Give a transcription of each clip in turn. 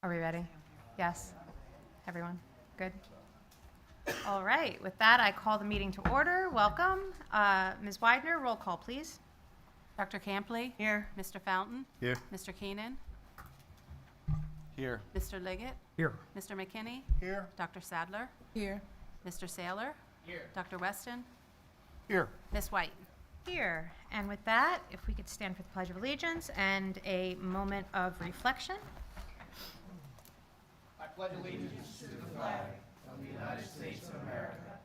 Are we ready? Yes? Everyone? Good? All right, with that, I call the meeting to order. Welcome. Ms. Widener, roll call, please. Dr. Campley? Here. Mr. Fountain? Here. Mr. Keenan? Here. Mr. Liggett? Here. Mr. McKinney? Here. Dr. Sadler? Here. Mr. Saylor? Here. Dr. Weston? Here. Ms. White? Here. And with that, if we could stand for the Pledge of Allegiance and a moment of reflection. I pledge allegiance to the flag of the United States of America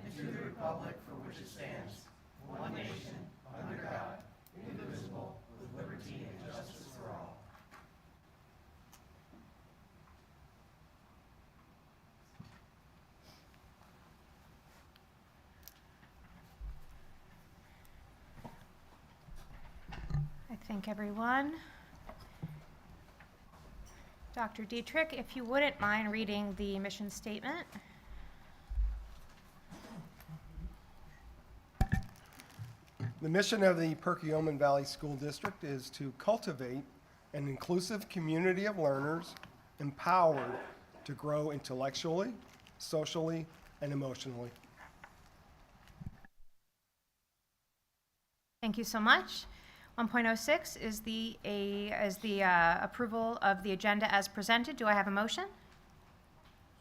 and to the republic for which it stands, one nation, under God, indivisible, with liberty and justice for all. I thank everyone. Dr. Dietrich, if you wouldn't mind reading the mission statement. The mission of the Perkiomen Valley School District is to cultivate an inclusive community of learners empowered to grow intellectually, socially, and emotionally. Thank you so much. 1.06 is the approval of the agenda as presented. Do I have a motion?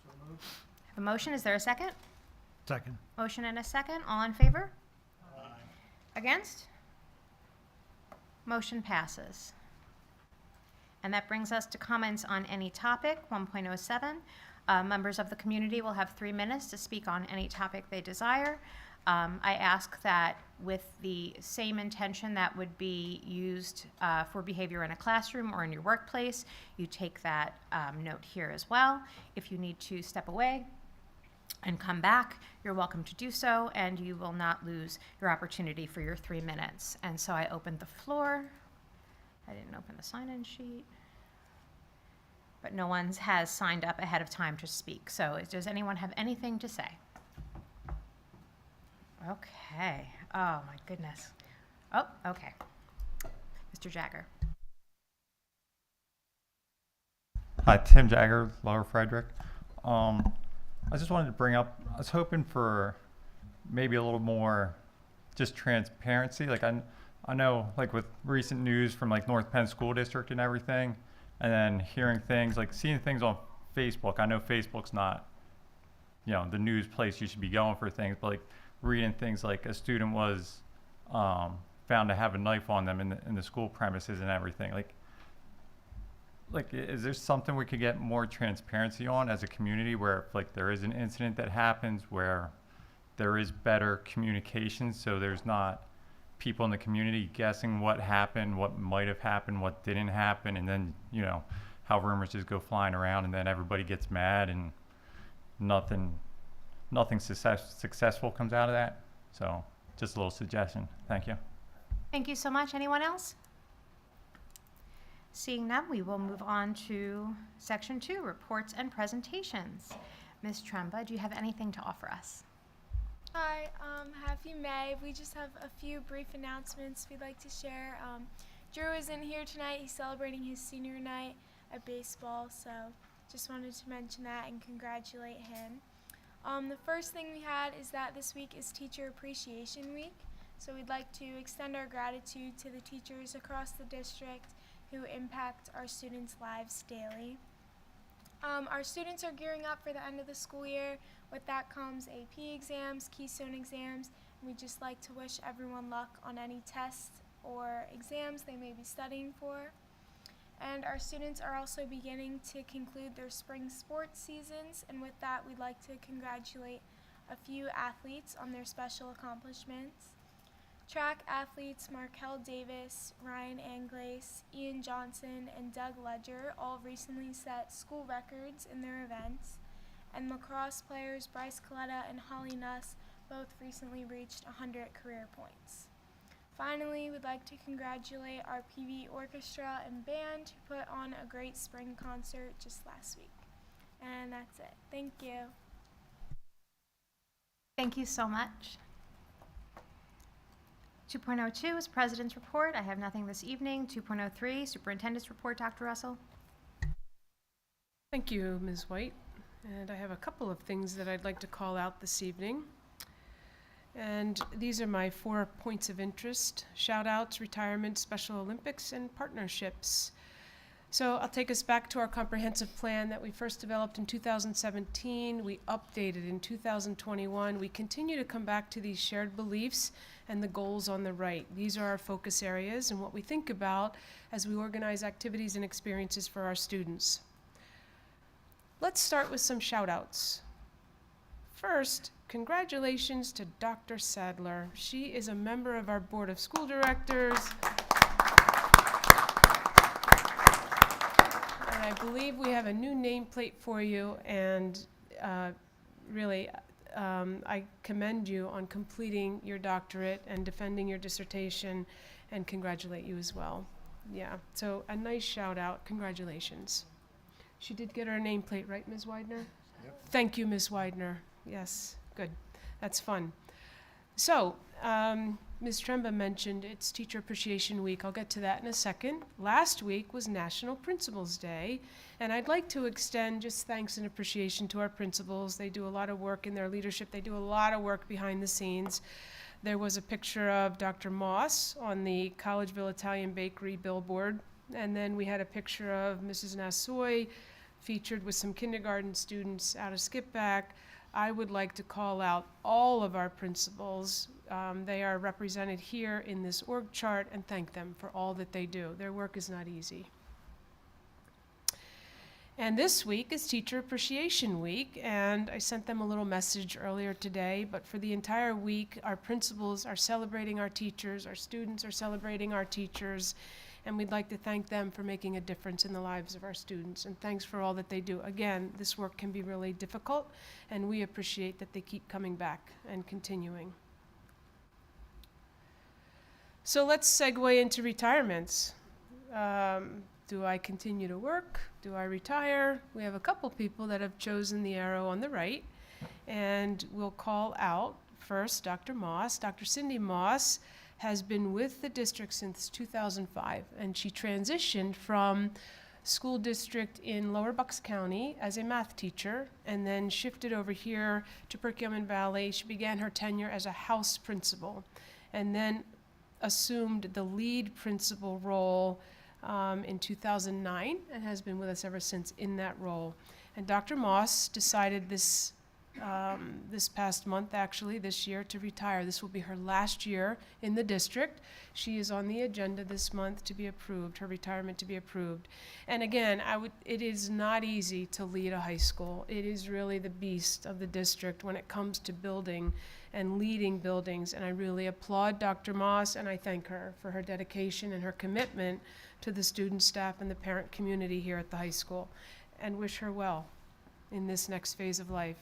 So moved. Have a motion. Is there a second? Second. Motion and a second. All in favor? Against? Motion passes. And that brings us to comments on any topic, 1.07. Members of the community will have 3 minutes to speak on any topic they desire. I ask that with the same intention that would be used for behavior in a classroom or in your workplace, you take that note here as well. If you need to step away and come back, you're welcome to do so, and you will not lose your opportunity for your 3 minutes. And so I opened the floor. I didn't open the sign-in sheet. But no one has signed up ahead of time to speak. So does anyone have anything to say? Okay. Oh, my goodness. Oh, okay. Mr. Jagger. Hi, Tim Jagger, Lower Frederick. I just wanted to bring up, I was hoping for maybe a little more just transparency. Like I know like with recent news from like North Penn School District and everything, and then hearing things, like seeing things on Facebook. I know Facebook's not, the news place you should be going for things, but like reading things like a student was found to have a knife on them in the school premises and everything. Like, is there something we could get more transparency on as a community where if, like, there is an incident that happens where there is better communication so there's not people in the community guessing what happened, what might have happened, what didn't happen, and then, how rumors just go flying around and then everybody gets mad and nothing successful comes out of that. So just a little suggestion. Thank you. Thank you so much. Anyone else? Seeing none, we will move on to Section 2, Reports and Presentations. Ms. Tremba, do you have anything to offer us? Hi, happy May. We just have a few brief announcements we'd like to share. Drew isn't here tonight. He's celebrating his senior night at baseball, so just wanted to mention that and congratulate him. The first thing we had is that this week is Teacher Appreciation Week, so we'd like to extend our gratitude to the teachers across the district who impact our students' lives daily. Our students are gearing up for the end of the school year. With that comes AP exams, Keystone exams, and we'd just like to wish everyone luck on any tests or exams they may be studying for. And our students are also beginning to conclude their spring sports seasons, and with that we'd like to congratulate a few athletes on their special accomplishments. Track athletes Markel Davis, Ryan Anglace, Ian Johnson, and Doug Ledger all recently set school records in their events, and lacrosse players Bryce Coletta and Holly Nuss both recently reached 100 career points. Finally, we'd like to congratulate our PV Orchestra and Band who put on a great spring concert just last week. And that's it. Thank you. Thank you so much. 2.02 is President's Report. I have nothing this evening. 2.03, Superintendent's Report, Dr. Russell. Thank you, Ms. White. And I have a couple of things that I'd like to call out this evening. And these are my 4 points of interest: shout-outs, retirement, Special Olympics, and partnerships. So I'll take us back to our comprehensive plan that we first developed in 2017. We updated in 2021. We continue to come back to these shared beliefs and the goals on the right. These are our focus areas and what we think about as we organize activities and experiences for our students. Let's start with some shout-outs. First, congratulations to Dr. Sadler. She is a member of our Board of School Directors. And I believe we have a new nameplate for you, and really, I commend you on completing your doctorate and defending your dissertation, and congratulate you as well. Yeah, so a nice shout-out. Congratulations. She did get her nameplate, right, Ms. Widener? Yep. Thank you, Ms. Widener. Yes, good. That's fun. So, Ms. Tremba mentioned it's Teacher Appreciation Week. I'll get to that in a second. Last week was National Principals Day, and I'd like to extend just thanks and appreciation to our principals. They do a lot of work in their leadership. They do a lot of work behind the scenes. There was a picture of Dr. Moss on the Collegeville Italian Bakery billboard, and then we had a picture of Mrs. Nasoy featured with some kindergarten students out of Skip Back. I would like to call out all of our principals. They are represented here in this org chart, and thank them for all that they do. Their work is not easy. And this week is Teacher Appreciation Week, and I sent them a little message earlier today, but for the entire week, our principals are celebrating our teachers, our students are celebrating our teachers, and we'd like to thank them for making a difference in the lives of our students. And thanks for all that they do. Again, this work can be really difficult, and we appreciate that they keep coming back and continuing. So let's segue into retirements. Do I continue to work? Do I retire? We have a couple people that have chosen the arrow on the right, and we'll call out first Dr. Moss. Dr. Cindy Moss has been with the district since 2005, and she transitioned from school district in Lower Bucks County as a math teacher, and then shifted over here to Perkiomen Valley. She began her tenure as a house principal, and then assumed the lead principal role in 2009, and has been with us ever since in that role. And Dr. Moss decided this past month, actually, this year, to retire. This will be her last year in the district. She is on the agenda this month to be approved, her retirement to be approved. And again, it is not easy to lead a high school. It is really the beast of the district when it comes to building and leading buildings. And I really applaud Dr. Moss, and I thank her for her dedication and her commitment to the student, staff, and the parent community here at the high school, and wish her well in this next phase of life.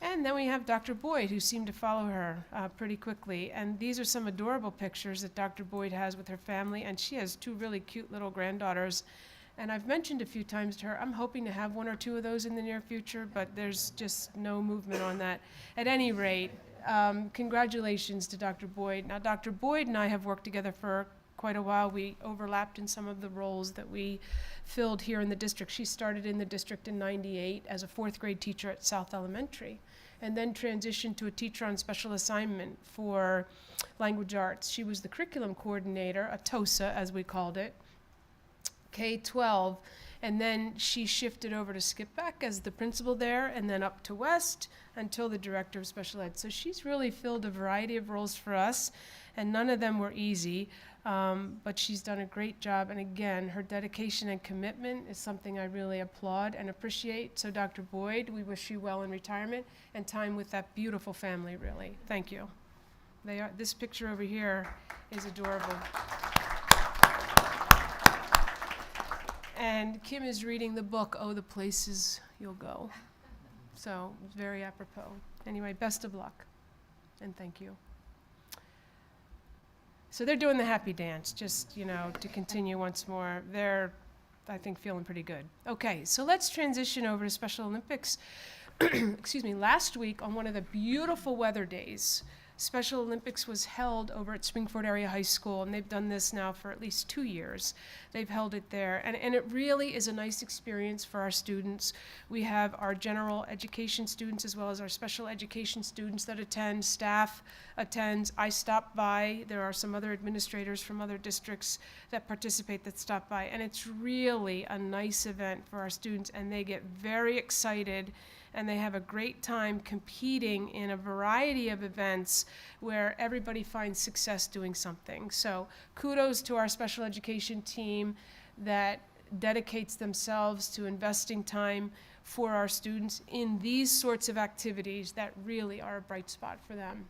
And then we have Dr. Boyd, who seemed to follow her pretty quickly. And these are some adorable pictures that Dr. Boyd has with her family, and she has 2 really cute little granddaughters. And I've mentioned a few times to her, I'm hoping to have 1 or 2 of those in the near future, but there's just no movement on that. At any rate, congratulations to Dr. Boyd. Now, Dr. Boyd and I have worked together for quite a while. We overlapped in some of the roles that we filled here in the district. She started in the district in '98 as a 4th grade teacher at South Elementary, and then transitioned to a teacher on special assignment for language arts. She was the curriculum coordinator, a TOSA as we called it, K-12, and then she shifted over to Skip Back as the principal there, and then up to West until the director of special ed. So she's really filled a variety of roles for us, and none of them were easy, but she's done a great job. And again, her dedication and commitment is something I really applaud and appreciate. So Dr. Boyd, we wish you well in retirement and time with that beautiful family, really. Thank you. This picture over here is adorable. And Kim is reading the book, Oh, the Places You'll Go. So, very apropos. Anyway, best of luck, and thank you. So they're doing the happy dance, just, to continue once more. They're, I think, feeling pretty good. Okay, so let's transition over to Special Olympics. Excuse me, last week on one of the beautiful weather days, Special Olympics was held over at Springford Area High School, and they've done this now for at least 2 years. They've held it there, and it really is a nice experience for our students. We have our general education students as well as our special education students that attend, staff attends. I stop by. There are some other administrators from other districts that participate that stop by, and it's really a nice event for our students, and they get very excited and they have a great time competing in a variety of events where everybody finds success doing something. So kudos to our special education team that dedicates themselves to investing time for our students in these sorts of activities that really are a bright spot for them.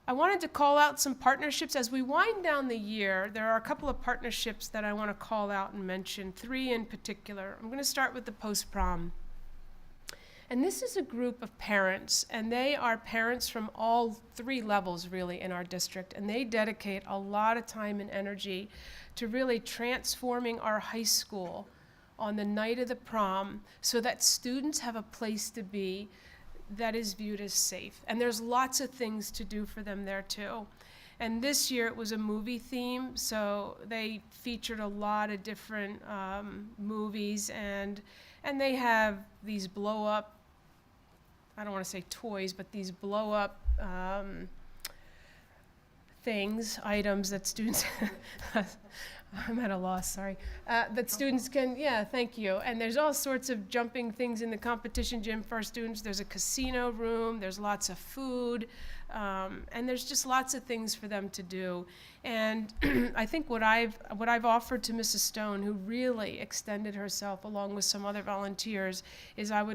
I wanted to call out some partnerships. As we wind down the year, there are a couple of partnerships that I want to call out and mention, 3 in particular. I'm going to start with the post-prom. And this is a group of parents, and they are parents from all 3 levels, really, in our district, and they dedicate a lot of time and energy to really transforming our high school on the night of the prom so that students have a place to be that is viewed as safe. And there's lots of things to do for them there too. And this year it was a movie theme, so they featured a lot of different movies, and they have these blow up, I don't want to say toys, but these blow up things, items that students, I'm at a loss, sorry, that students can, yeah, thank you. And there's all sorts of jumping things in the competition gym for our students. There's a casino room, there's lots of food, and there's just lots of things for them to do. And I think what I've offered to Mrs. Stone, who really extended herself along with some other volunteers, is I've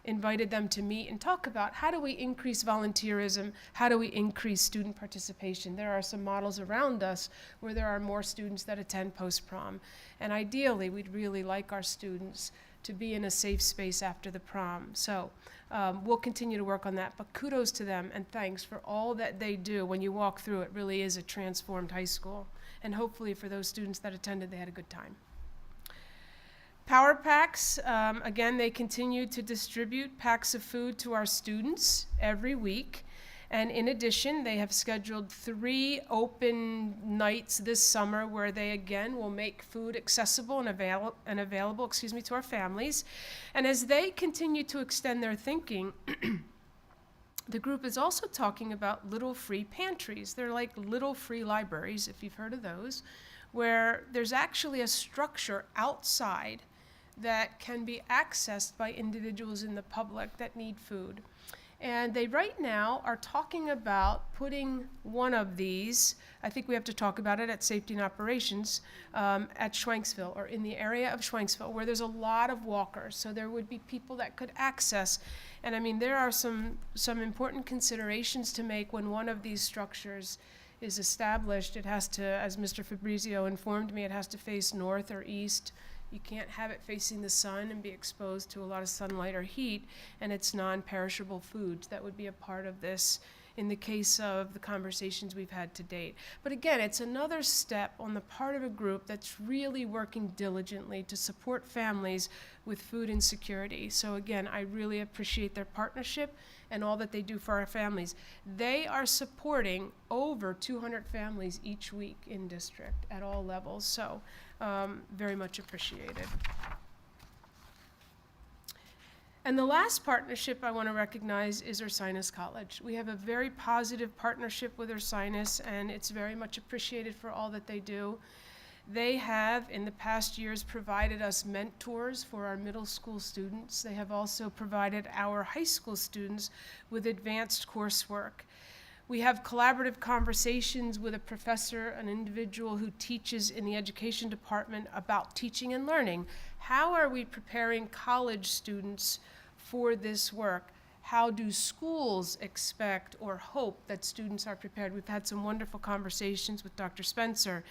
invited them to meet and talk about how do we increase volunteerism, how do we increase student participation. There are some models around us where there are more students that attend post-prom. And ideally, we'd really like our students to be in a safe space after the prom. So we'll continue to work on that, but kudos to them and thanks for all that they do. When you walk through, it really is a transformed high school. And hopefully for those students that attended, they had a good time. Power Packs, again, they continue to distribute packs of food to our students every week. And in addition, they have scheduled 3 open nights this summer where they again will make food accessible and available to our families. And as they continue to extend their thinking, the group is also talking about little free pantries. They're like little free libraries, if you've heard of those, where there's actually a structure outside that can be accessed by individuals in the public that need food. And they right now are talking about putting one of these, I think we have to talk about it at Safety and Operations, at Schwanksville, or in the area of Schwanksville, where there's a lot of walkers. So there would be people that could access. And I mean, there are some important considerations to make when one of these structures is established. It has to, as Mr. Fabrizio informed me, it has to face north or east. You can't have it facing the sun and be exposed to a lot of sunlight or heat, and it's non-perishable foods that would be a part of this in the case of the conversations we've had to date. But again, it's another step on the part of a group that's really working diligently to support families with food insecurity. So again, I really appreciate their partnership and all that they do for our families. They are supporting over 200 families each week in district at all levels. So very much appreciated. And the last partnership I want to recognize is Ursinus College. We have a very positive partnership with Ursinus, and it's very much appreciated for all that they do. They have, in the past years, provided us mentors for our middle school students. They have also provided our high school students with advanced coursework. We have collaborative conversations with a professor, an individual who teaches in the education department about teaching and learning. How are we preparing college students for this work? How do schools expect or hope that students are prepared? We've had some wonderful conversations with Dr. Spencer,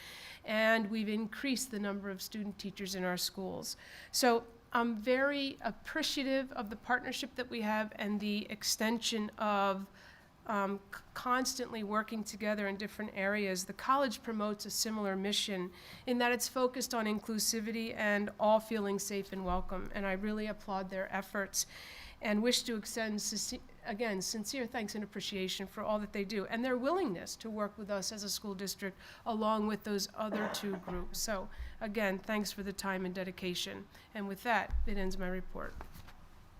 and we've increased the number of student teachers in our schools. So I'm very appreciative of the partnership that we have and the extension of constantly working together in different areas. The college promotes a similar mission in that it's focused on inclusivity and all feeling safe and welcome, and I really applaud their efforts. and wish to extend, again, sincere thanks and appreciation for all that they do and their willingness to work with us as a school district along with those other two groups. So again, thanks for the time and dedication. And with that, it ends my report.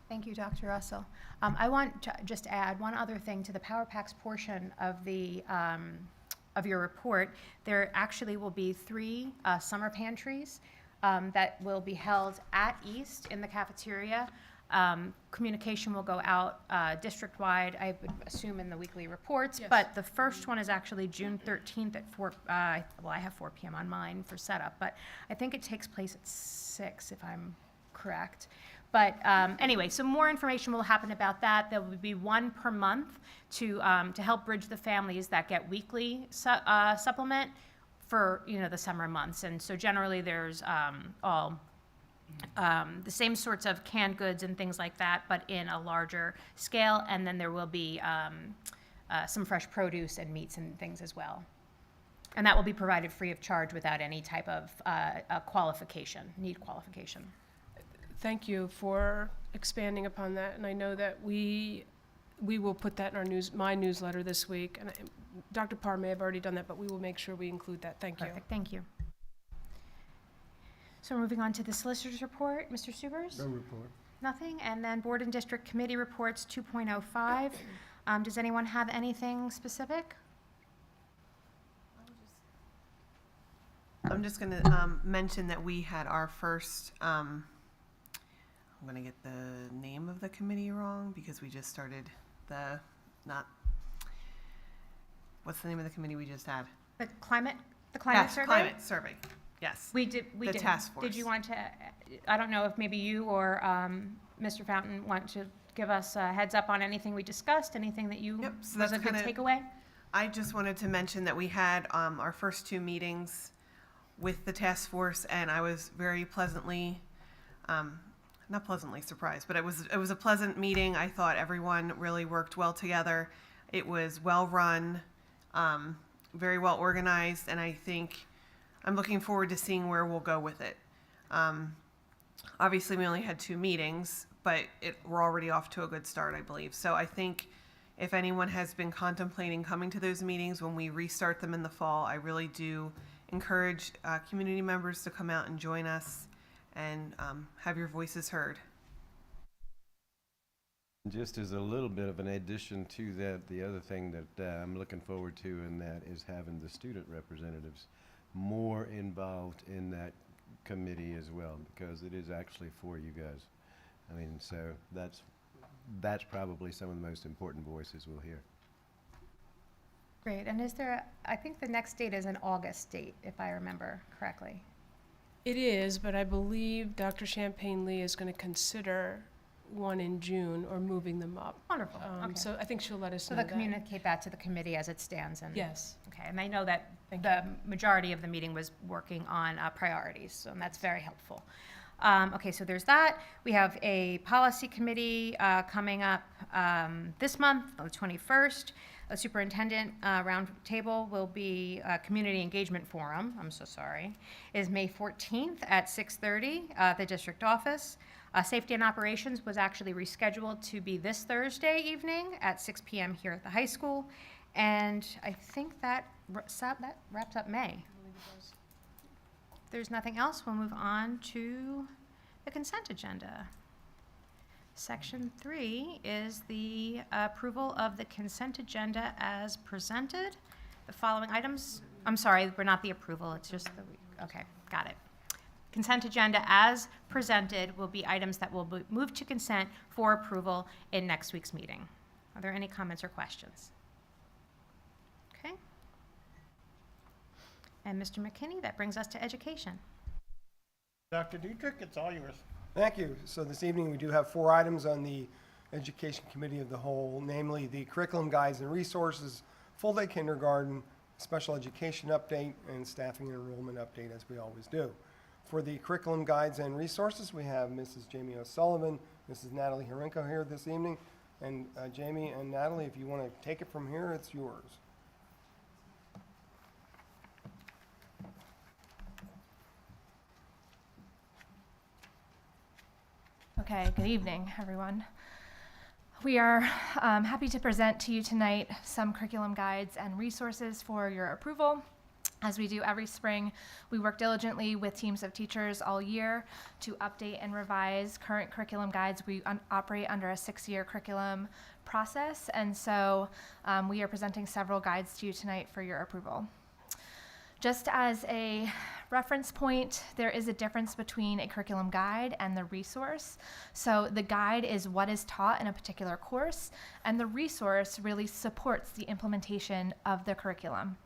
Thank you, Dr. Russell. I want to just add one other thing to the Power Packs portion of the of your report. There actually will be 3 summer pantries that will be held at East in the cafeteria. Communication will go out district-wide, I would assume in the weekly reports, Yes. but the first one is actually June 13th at 4, well, I have 4 p.m. on mine for setup, but I think it takes place at 6, if I'm correct. But anyway, so more information will happen about that. There will be 1 per month to help bridge the families that get weekly supplement for, you know, the summer months. And so generally there's all the same sorts of canned goods and things like that, but in a larger scale. And then there will be some fresh produce and meats and things as well. And that will be provided free of charge without any type of need qualification. Thank you for expanding upon that, and I know that we will put that in our my newsletter this week. And Dr. Parr may have already done that, but we will make sure we include that. Thank you. Perfect, thank you. So we're moving on to the solicitor's report. Mr. Subers? No report. Nothing. And then board and district committee reports 2.05. Does anyone have anything specific? I'm just going to mention that we had our first, I'm going to get the name of the committee wrong because we just started what's the name of the committee we just had? The climate Yes, survey? Climate survey, yes. We did. The task force. Did you want to, I don't know if maybe you or Mr. Fountain want to give us a heads up on anything we discussed, anything that you, Yep, so was that's a good kinda- takeaway? I just wanted to mention that we had our first 2 meetings with the task force, and I was very pleasantly, not pleasantly surprised, but it was a pleasant meeting. I thought everyone really worked well together. It was well run, very well organized, and I think I'm looking forward to seeing where we'll go with it. Obviously, we only had 2 meetings, but we're already off to a good start, I believe. So I think if anyone has been contemplating coming to those meetings when we restart them in the fall, I really do encourage community members to come out and join us and have your voices heard. Just as a little bit of an addition to that, the other thing that I'm looking forward to in that is having the student representatives more involved in that committee as well, because it is actually for you guys. I mean, so that's probably some of the most important voices we'll hear. Great, and is there, I think the next date is an August date, if I remember correctly. It is, but I believe Dr. Champagne-Lee is going to consider one in June or moving them up. Wonderful, okay. So I think she'll let us So know they'll that. communicate that to the committee as it stands and. Yes. Okay, and I know that Thank the majority of the meeting was working on priorities, so that's very helpful. Okay, so there's that. We have a policy committee coming up this month on the 21st. A superintendent roundtable will be a community engagement forum, I'm so sorry, is May 14th at 6:30 at the district office. Safety and operations was actually rescheduled to be this Thursday evening at 6 p.m. here at the high school. And I think that wraps up May. If there's nothing else, we'll move on to the consent agenda. Section 3 is the approval of the consent agenda as presented. The following items, I'm sorry, we're not the approval, it's just the, okay, got it. Consent agenda as presented will be items that will be moved to consent for approval in next week's meeting. Are there any comments or questions? Okay. And Mr. McKinney, that brings us to education. Dr. Dietrich, it's all yours. Thank you. So this evening, we do have 4 items on the Education Committee of the Whole, namely the curriculum guides and resources, full-day kindergarten, special education update, and staffing and enrollment update, as we always do. For the curriculum guides and resources, we have Mrs. Jamie O'Sullivan, Mrs. Natalie Harenko here this evening. And Jamie and Natalie, if you want to take it from here, it's yours. Okay, good evening, everyone. We are happy to present to you tonight some curriculum guides and resources for your approval. As we do every spring, we work diligently with teams of teachers all year to update and revise current curriculum guides. We operate under a 6-year curriculum process, and so we are presenting several guides to you tonight for your approval. Just as a reference point, there is a difference between a curriculum guide and the resource. So the guide is what is taught in a particular course, and the resource really supports the implementation of the curriculum.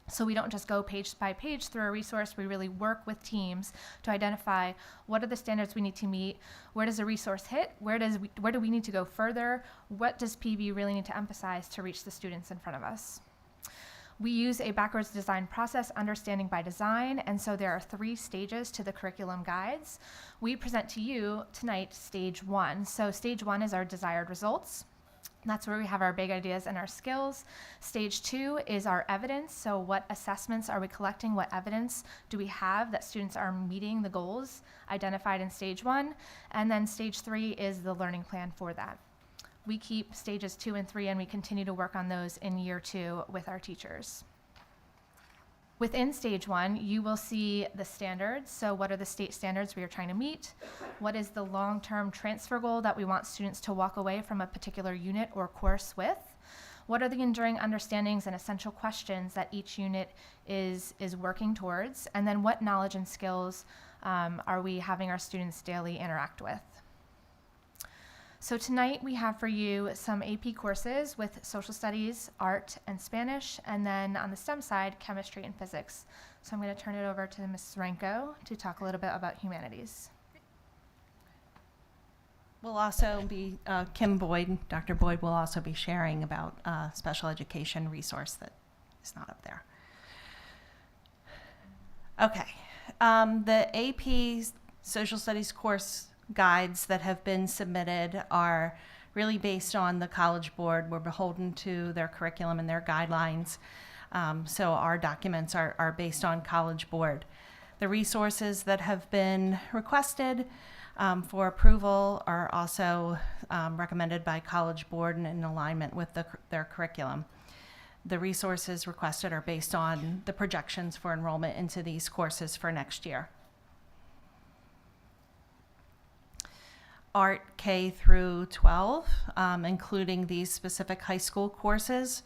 So we don't just go page by page through a resource, we really work with teams to identify what are the standards we need to meet, where does a resource hit, where do we need to go further, what does PV really need to emphasize to reach the students in front of us. We use a backwards design process, understanding by design, and so there are 3 stages to the curriculum guides. We present to you tonight stage 1. So stage 1 is our desired results. That's where we have our big ideas and our skills. Stage 2 is our evidence. So what assessments are we collecting? What evidence do we have that students are meeting the goals identified in stage 1? And then stage 3 is the learning plan for that. We keep stages 2 and 3, and we continue to work on those in year 2 with our teachers. Within stage 1, you will see the standards. So what are the state standards we are trying to meet? What is the long-term transfer goal that we want students to walk away from a particular unit or course with? What are the enduring understandings and essential questions that each unit is working towards? And then what knowledge and skills are we having our students daily interact with? So tonight we have for you some AP courses with social studies, art, and Spanish, and then on the STEM side, chemistry and physics. So I'm going to turn it over to Ms. Renko to talk a little bit about humanities. We'll also be, Kim Boyd, Dr. Boyd will also be sharing about special education resource that is not up there. Okay, the AP social studies course guides that have been submitted are really based on the College Board. We're beholden to their curriculum and their guidelines. So our documents are based on College Board. The resources that have been requested for approval are also recommended by College Board and in alignment with their curriculum. The resources requested are based on the projections for enrollment into these courses for next year. Art K through 12, including these specific high school courses,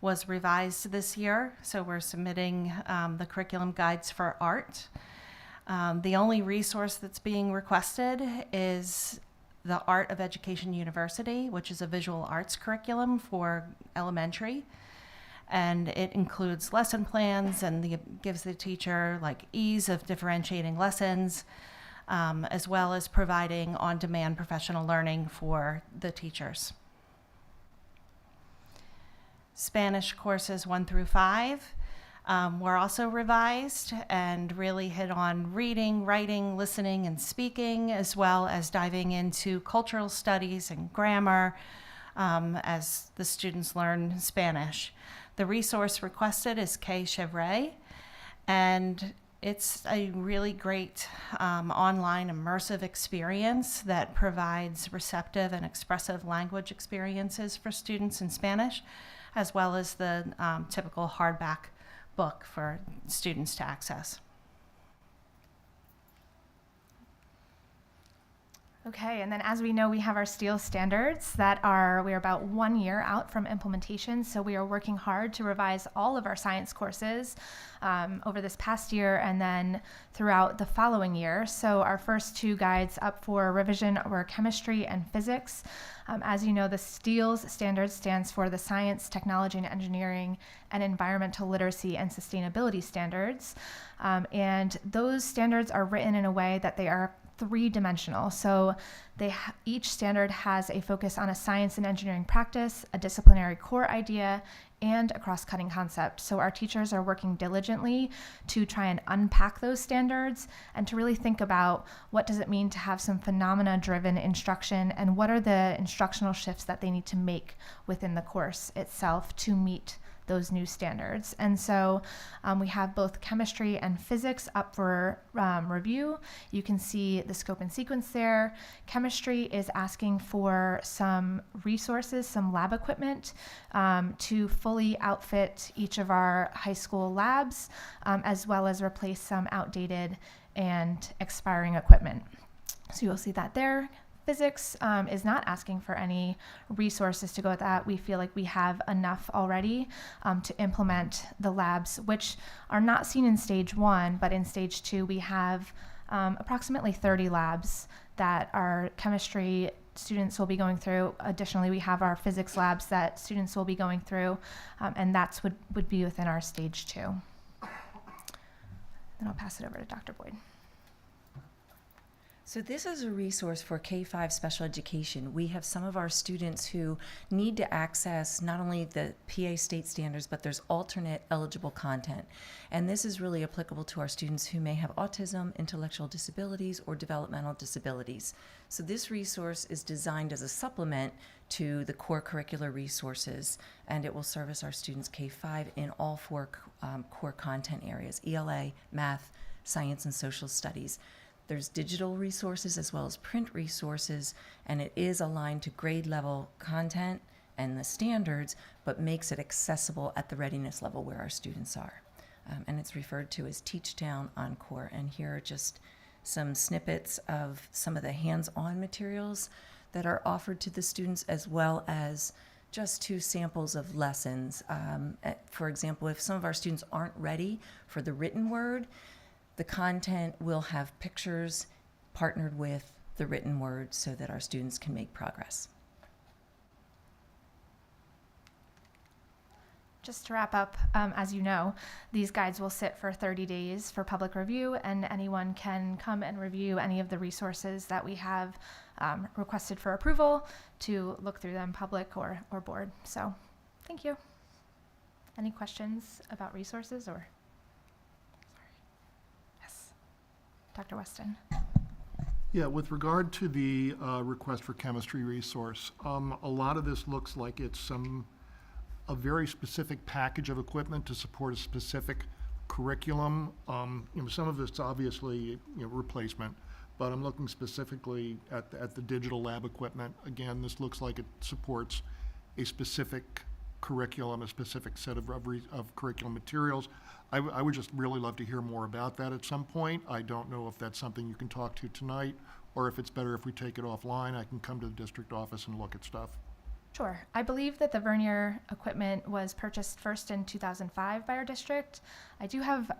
was revised this year. So we're submitting the curriculum guides for art. The only resource that's being requested is the Art of Education University, which is a visual arts curriculum for elementary. And it includes lesson plans and gives the teacher like ease of differentiating lessons, as well as providing on-demand professional learning for the teachers. Spanish courses 1 through 5 were also revised and really hit on reading, writing, listening, and speaking, as well as diving into cultural studies and grammar as the students learn Spanish. The resource requested is K. Chevre, and it's a really great online immersive experience that provides receptive and expressive language experiences for students in Spanish, as well as the typical hardback book for students to access. Okay, and then as we know, we have our STEEL standards we're about 1 year out from implementation, so we are working hard to revise all of our science courses over this past year and then throughout the following year. So our first 2 guides up for revision were chemistry and physics. As you know, the STEELS standards stands for the Science, Technology, and Engineering and Environmental Literacy and Sustainability Standards. And those standards are written in a way that they are 3-dimensional. So each standard has a focus on a science and engineering practice, a disciplinary core idea, and a cross-cutting concept. So our teachers are working diligently to try and unpack those standards and to really think about what does it mean to have some phenomena-driven instruction and what are the instructional shifts that they need to make within the course itself to meet those new standards. And so we have both chemistry and physics up for review. You can see the scope and sequence there. Chemistry is asking for some resources, some lab equipment to fully outfit each of our high school labs, as well as replace some outdated and expiring equipment. So you'll see that there. Physics is not asking for any resources to go with that. We feel like we have enough already to implement the labs, which are not seen in stage 1, but in stage 2 we have approximately 30 labs that our chemistry students will be going through. Additionally, we have our physics labs that students will be going through, and that's would be within our stage 2. Then I'll pass it over to Dr. Boyd. So this is a resource for K-5 special education. We have some of our students who need to access not only the PA state standards, but there's alternate eligible content. And this is really applicable to our students who may have autism, intellectual disabilities, or developmental disabilities. So this resource is designed as a supplement to the core curricular resources, and it will service our students K-5 in all 4 core content areas: ELA, math, science, and social studies. There's digital resources as well as print resources, and it is aligned to grade level content and the standards, but makes it accessible at the readiness level where our students are. And it's referred to as Teach Down on Core. And here are just some snippets of some of the hands-on materials that are offered to the students, as well as just 2 samples of lessons. For example, if some of our students aren't ready for the written word, the content will have pictures partnered with the written word so that our students can make progress. Just to wrap up, as you know, these guides will sit for 30 days for public review, and anyone can come and review any of the resources that we have requested for approval to look through them, public or board. So, thank you. Any questions about resources or? Dr. Weston. Yeah, with regard to the request for chemistry resource, a lot of this looks like it's a very specific package of equipment to support a specific curriculum. Some of it's obviously replacement, but I'm looking specifically at the digital lab equipment. Again, this looks like it supports a specific curriculum, a specific set of curriculum materials. I would just really love to hear more about that at some point. I don't know if that's something you can talk to tonight, or if it's better if we take it offline. I can come to the district office and look at stuff. Sure. I believe that the vernier equipment was purchased first in 2005 by our district. I do have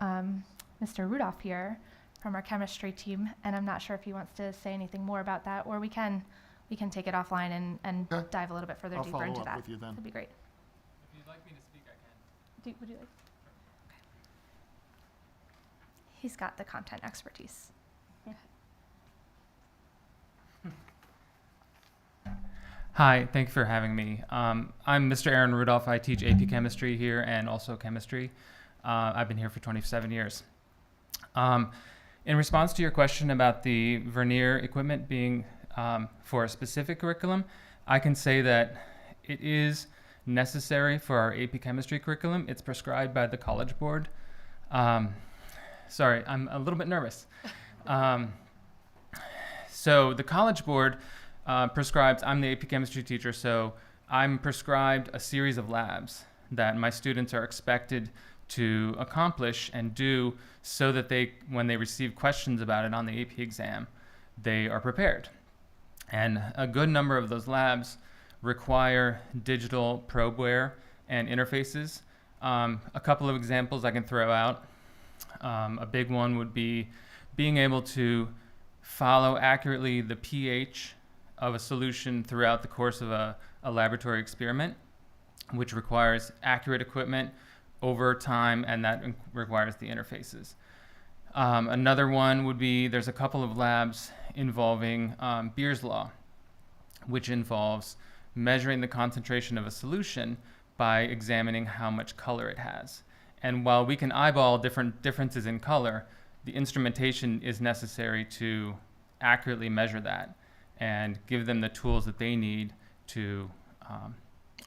Mr. Rudolph here from our chemistry team, and I'm not sure if he wants to say anything more about that, or we can take it offline and Okay. dive a little bit further I'll deeper into follow up that. with you then. That'd be great. If you'd like me to speak, I can. Would you like? Okay. He's got the content expertise. Hi, thank you for having me. I'm Mr. Aaron Rudolph. I teach AP Chemistry here and also Chemistry. I've been here for 27 years. In response to your question about the vernier equipment being for a specific curriculum, I can say that it is necessary for our AP Chemistry curriculum. It's prescribed by the College Board. Sorry, I'm a little bit nervous. So the College Board prescribes, I'm the AP Chemistry teacher, so I'm prescribed a series of labs that my students are expected to accomplish and do so that when they receive questions about it on the AP exam, they are prepared. And a good number of those labs require digital probeware and interfaces. A couple of examples I can throw out. A big one would be being able to follow accurately the pH of a solution throughout the course of a laboratory experiment, which requires accurate equipment over time, and that requires the interfaces. Another one would be, there's a couple of labs involving Beer's Law, which involves measuring the concentration of a solution by examining how much color it has. And while we can eyeball differences in color, the instrumentation is necessary to accurately measure that and give them the tools that they need to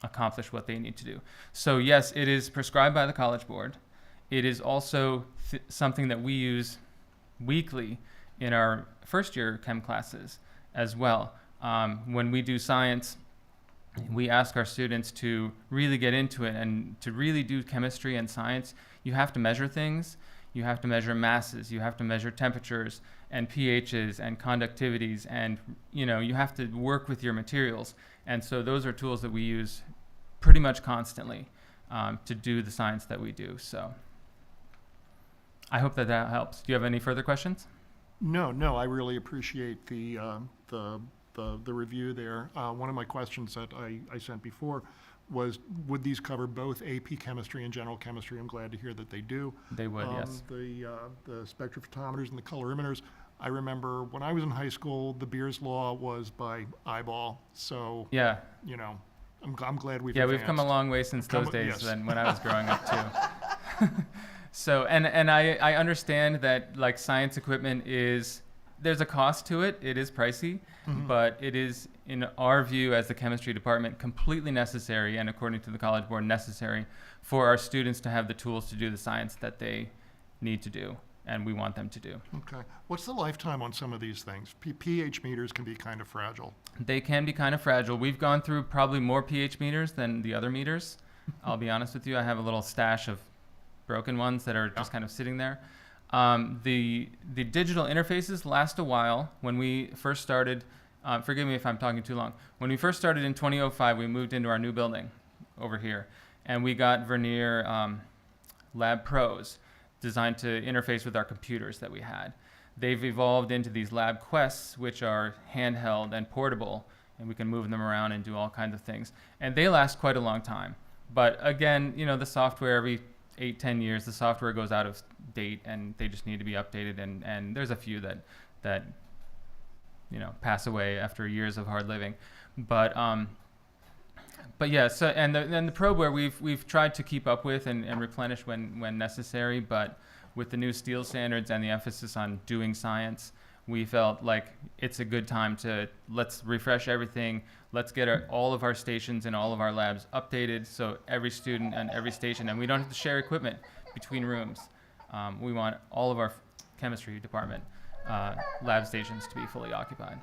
accomplish what they need to do. So yes, it is prescribed by the College Board. It is also something that we use weekly in our first year chem classes as well. When we do science, we ask our students to really get into it, and to really do chemistry and science, you have to measure things. You have to measure masses, you have to measure temperatures and pHs and conductivities, and you have to work with your materials. And so those are tools that we use pretty much constantly to do the science that we do. So I hope that helps. Do you have any further questions? No, I really appreciate the review there. One of my questions that I sent before was, would these cover both AP chemistry and general chemistry? I'm glad to hear that they do. They would, yes. The spectrophotometers and the colorimeters, I remember when I was in high school, the Beers law was by eyeball. So, yeah, I'm glad we've we've come a long way since those days yes. than when I was growing up too. So, and I understand that like science equipment there's a cost to it. It is pricey, but it is, in our view as the chemistry department, completely necessary, and according to the College Board, necessary for our students to have the tools to do the science that they need to do, and we want them to do. Okay. What's the lifetime on some of these things? pH meters can be kind of fragile. They can be kind of fragile. We've gone through probably more pH meters than the other meters. I'll be honest with you. I have a little stash of broken ones that are just kind of sitting there. The digital interfaces last a while. When we first started, forgive me if I'm talking too long. When we first started in 2005, we moved into our new building over here, and we got Vernier Lab Pros designed to interface with our computers that we had. They've evolved into these Lab Quests, which are handheld and portable, and we can move them around and do all kinds of things. And they last quite a long time. But again, the software, every 8-10 years, the software goes out of date, and they just need to be updated. And there's a few that pass away after years of hard living. But yeah. So and the probeware we've tried to keep up with and replenish when necessary. But with the new steel standards and the emphasis on doing science, we felt like it's a good time to let's refresh everything. Let's get all of our stations and all of our labs updated, so every student and every station, and we don't have to share equipment between rooms. We want all of our chemistry department lab stations to be fully occupied.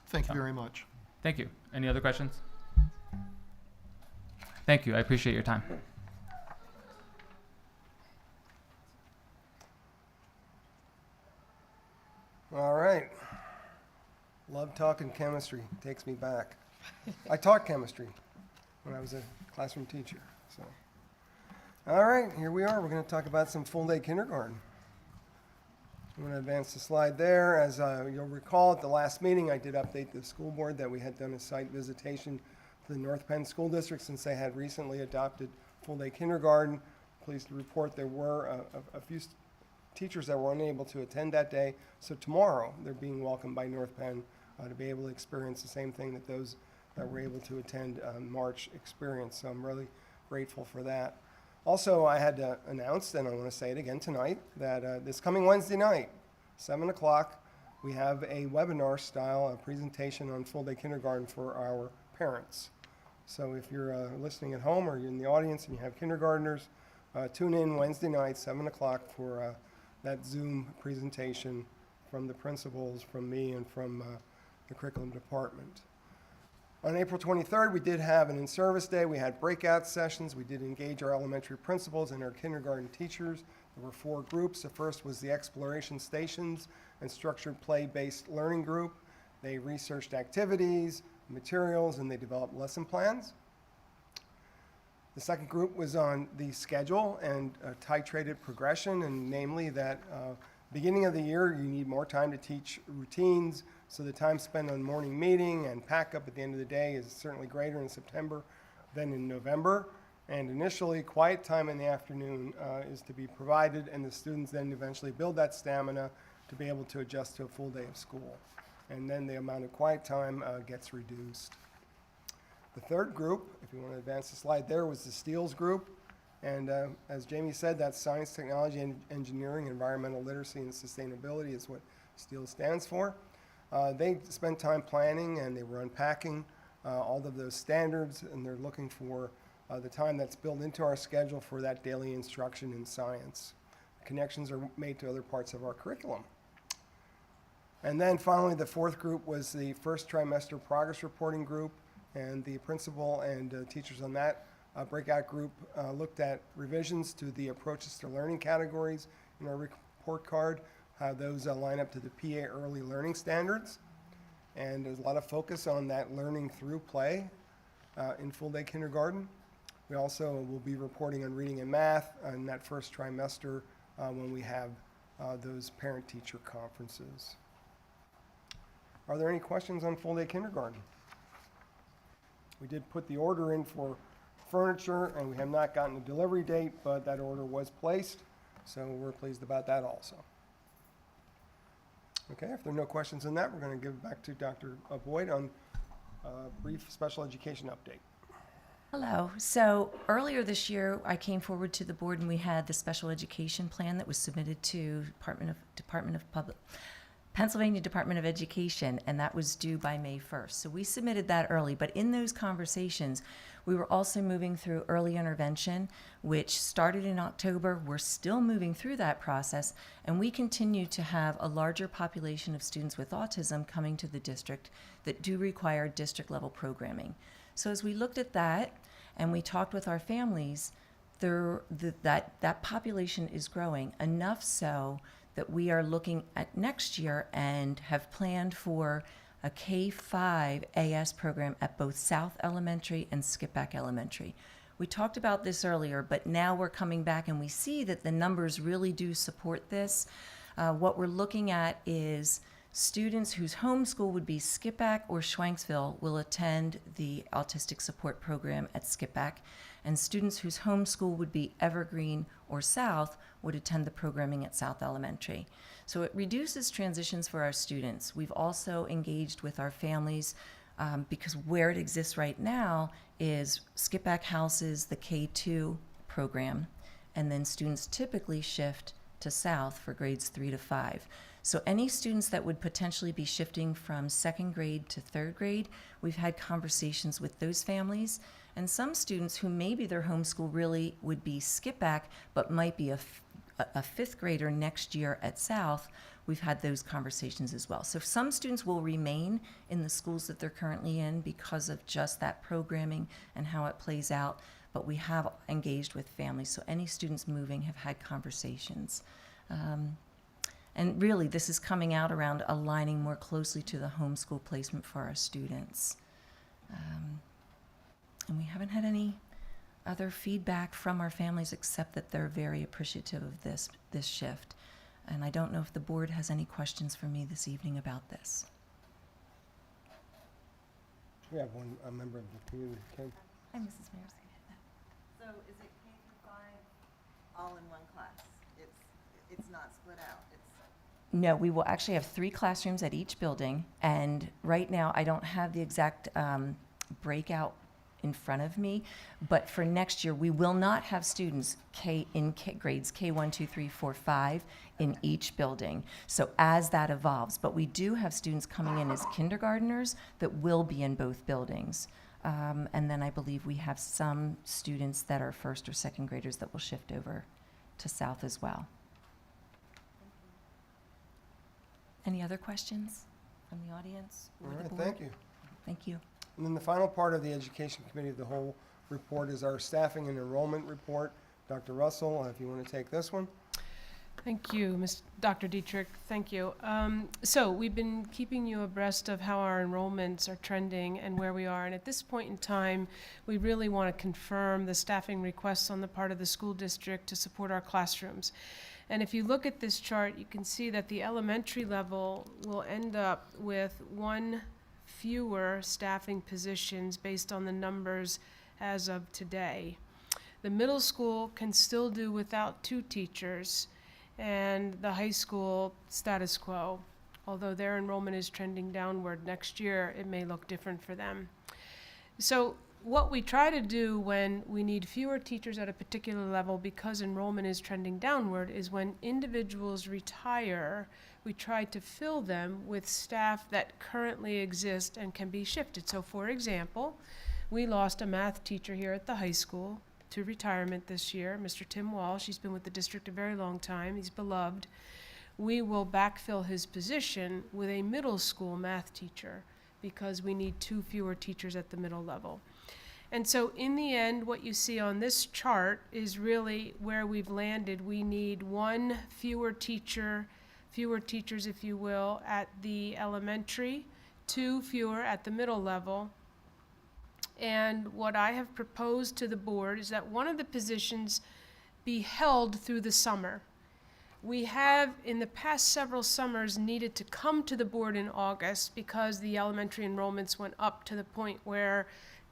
Thank you very much. Thank you. Any other questions? Thank you. I appreciate your time. All right. Love talking chemistry. Takes me back. I taught chemistry when I was a classroom teacher. So, all right, here we are. We're going to talk about some full-day kindergarten. I'm going to advance the slide there. As you'll recall, at the last meeting, I did update the school board that we had done a site visitation to the North Penn School District since they had recently adopted full-day kindergarten. Pleased to report there were a few teachers that were unable to attend that day. So tomorrow, they're being welcomed by North Penn to be able to experience the same thing that those that were able to attend March experienced. So I'm really grateful for that. Also, I had to announce, and I want to say it again tonight, that this coming Wednesday night, 7 o'clock, we have a webinar-style presentation on full-day kindergarten for our parents. So if you're listening at home or you're in the audience and you have kindergartners, tune in Wednesday night, 7 o'clock, for that Zoom presentation from the principals, from me, and from the curriculum department. On April 23rd, we did have an in-service day. We had breakout sessions. We did engage our elementary principals and our kindergarten teachers. There were 4 groups. The first was the Exploration Stations and Structured Play-Based Learning Group. They researched activities, materials, and they developed lesson plans. The second group was on the schedule and titrated progression, and namely that beginning of the year, you need more time to teach routines, so the time spent on morning meeting and pack up at the end of the day is certainly greater in September than in November. And initially, quiet time in the afternoon is to be provided, and the students then eventually build that stamina to be able to adjust to a full day of school. And then the amount of quiet time gets reduced. The third group, if you want to advance the slide there, was the STEELS group. And as Jamie said, that's Science, Technology, and Engineering, Environmental Literacy, and Sustainability is what STEELS stands for. They spent time planning, and they were unpacking all of those standards, and they're looking for the time that's built into our schedule for that daily instruction in science. Connections are made to other parts of our curriculum. And then finally, the fourth group was the first trimester progress reporting group, and the principal and teachers on that breakout group looked at revisions to the approaches to learning categories in our report card, how those line up to the PA early learning standards. And there's a lot of focus on that learning through play in full day kindergarten. We also will be reporting on reading and math in that first trimester when we have those parent-teacher conferences. Are there any questions on full day kindergarten? We did put the order in for furniture, and we have not gotten a delivery date, but that order was placed, so we're pleased about that also. Okay, if there are no questions on that, we're going to give it back to Dr. Boyd on a brief special education update. Hello. So earlier this year, I came forward to the board and we had the special education plan that was submitted to Pennsylvania Department of Education, and that was due by May 1st. So we submitted that early, but in those conversations, we were also moving through early intervention, which started in October. We're still moving through that process, and we continue to have a larger population of students with autism coming to the district that do require district-level programming. So as we looked at that and we talked with our families, that population is growing, enough so that we are looking at next year and have planned for a K-5 AS program at both South Elementary and Skipback Elementary. We talked about this earlier, but now we're coming back and we see that the numbers really do support this. What we're looking at is students whose home school would be Skipback or Schwanksville will attend the autistic support program at Skipback, and students whose home school would be Evergreen or South would attend the programming at South Elementary. So it reduces transitions for our students. We've also engaged with our families because where it exists right now is Skipback houses the K2 program, and then students typically shift to South for grades 3 to 5. So any students that would potentially be shifting from second grade to third grade, we've had conversations with those families. And some students who maybe their homeschool really would be Skipback, but might be a fifth grader next year at South, we've had those conversations as well. So some students will remain in the schools that they're currently in because of just that programming and how it plays out, but we have engaged with families. So any students moving have had conversations. And really, this is coming out around aligning more closely to the homeschool placement for our students. And we haven't had any other feedback from our families except that they're very appreciative of this shift. And I don't know if the board has any questions for me this evening about this. We have a member of the community, Kim. Hi, Mrs. Mayor. So is it K through 5 all in one class? It's not split out? No, we will actually have 3 classrooms at each building, and right now I don't have the exact breakout in front of me, but for next year we will not have students grades K1, 2, 3, 4, 5 in each building. So as that evolves, but we do have students coming in as kindergartners that will be in both buildings. And then I believe we have some students that are first or second graders that will shift over to South as well. Any other questions from the audience or the board? Thank you. Thank you. And then the final part of the Education Committee of the Whole report is our staffing and enrollment report. Dr. Russell, if you want to take this one. Thank you, Dr. Dietrich. Thank you. So we've been keeping you abreast of how our enrollments are trending and where we are. And at this point in time, we really want to confirm the staffing requests on the part of the school district to support our classrooms. And if you look at this chart, you can see that the elementary level will end up with 1 fewer staffing positions based on the numbers as of today. The middle school can still do without 2 teachers, and the high school status quo. Although their enrollment is trending downward next year, it may look different for them. So what we try to do when we need fewer teachers at a particular level because enrollment is trending downward is when individuals retire, we try to fill them with staff that currently exist and can be shifted. So for example, we lost a math teacher here at the high school to retirement this year, Mr. Tim Walsh. He's been with the district a very long time. He's beloved. We will backfill his position with a middle school math teacher because we need 2 fewer teachers at the middle level. And so in the end, what you see on this chart is really where we've landed. We need 1 fewer teachers, if you will, at the elementary, 2 fewer at the middle level. And what I have proposed to the board is that one of the positions be held through the summer. We have, in the past several summers, needed to come to the board in August because the elementary enrollments went up to the point where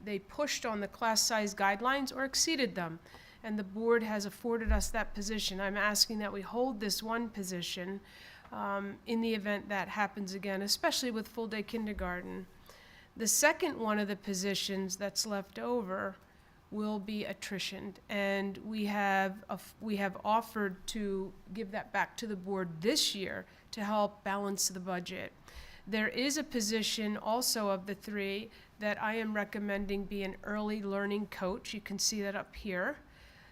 they pushed on the class size guidelines or exceeded them. And the board has afforded us that position. I'm asking that we hold this one position in the event that happens again, especially with full-day kindergarten. The second one of the positions that's left over will be attritioned, and we have offered to give that back to the board this year to help balance the budget. There is a position also of the 3 that I am recommending be an early learning coach. You can see that up here,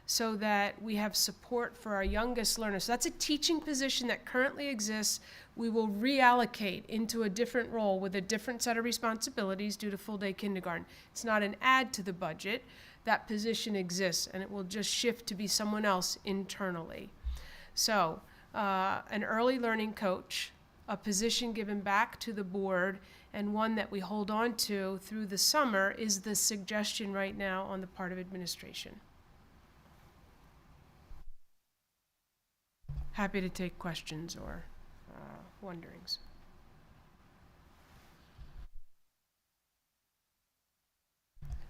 so that we have support for our youngest learners. So that's a teaching position that currently exists. We will reallocate into a different role with a different set of responsibilities due to full-day kindergarten. It's not an add to the budget. That position exists, and it will just shift to be someone else internally. So, an early learning coach, a position given back to the board, and one that we hold on to through the summer is the suggestion right now on the part of administration. Happy to take questions or wonderings.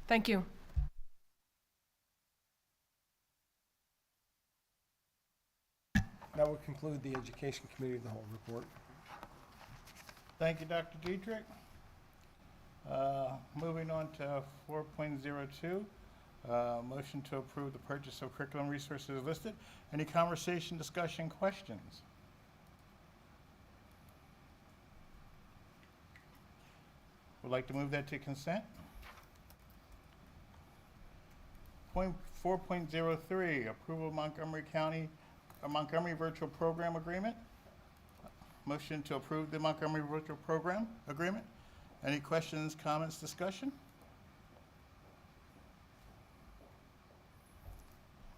Thank you. That would conclude the Education Committee of the Whole report. Thank you, Dr. Dietrich. Moving on to 4.02, motion to approve the purchase of curriculum resources listed. Any conversation, discussion, questions? Would like to move that to consent. Point 4.03, approval of Montgomery Virtual Program Agreement. Motion to approve the Montgomery Virtual Program Agreement. Any questions, comments, discussion?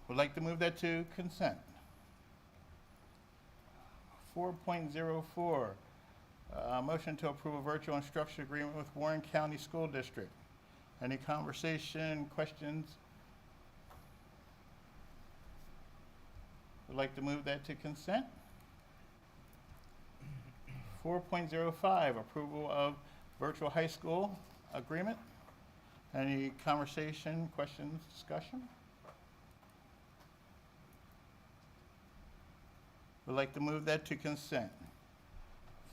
Would like to move that to consent. 4.04, motion to approve a virtual instruction agreement with Warren County School District. Any conversation, questions? Would like to move that to consent. 4.05, approval of virtual high school agreement. Any conversation, questions, discussion? Would like to move that to consent.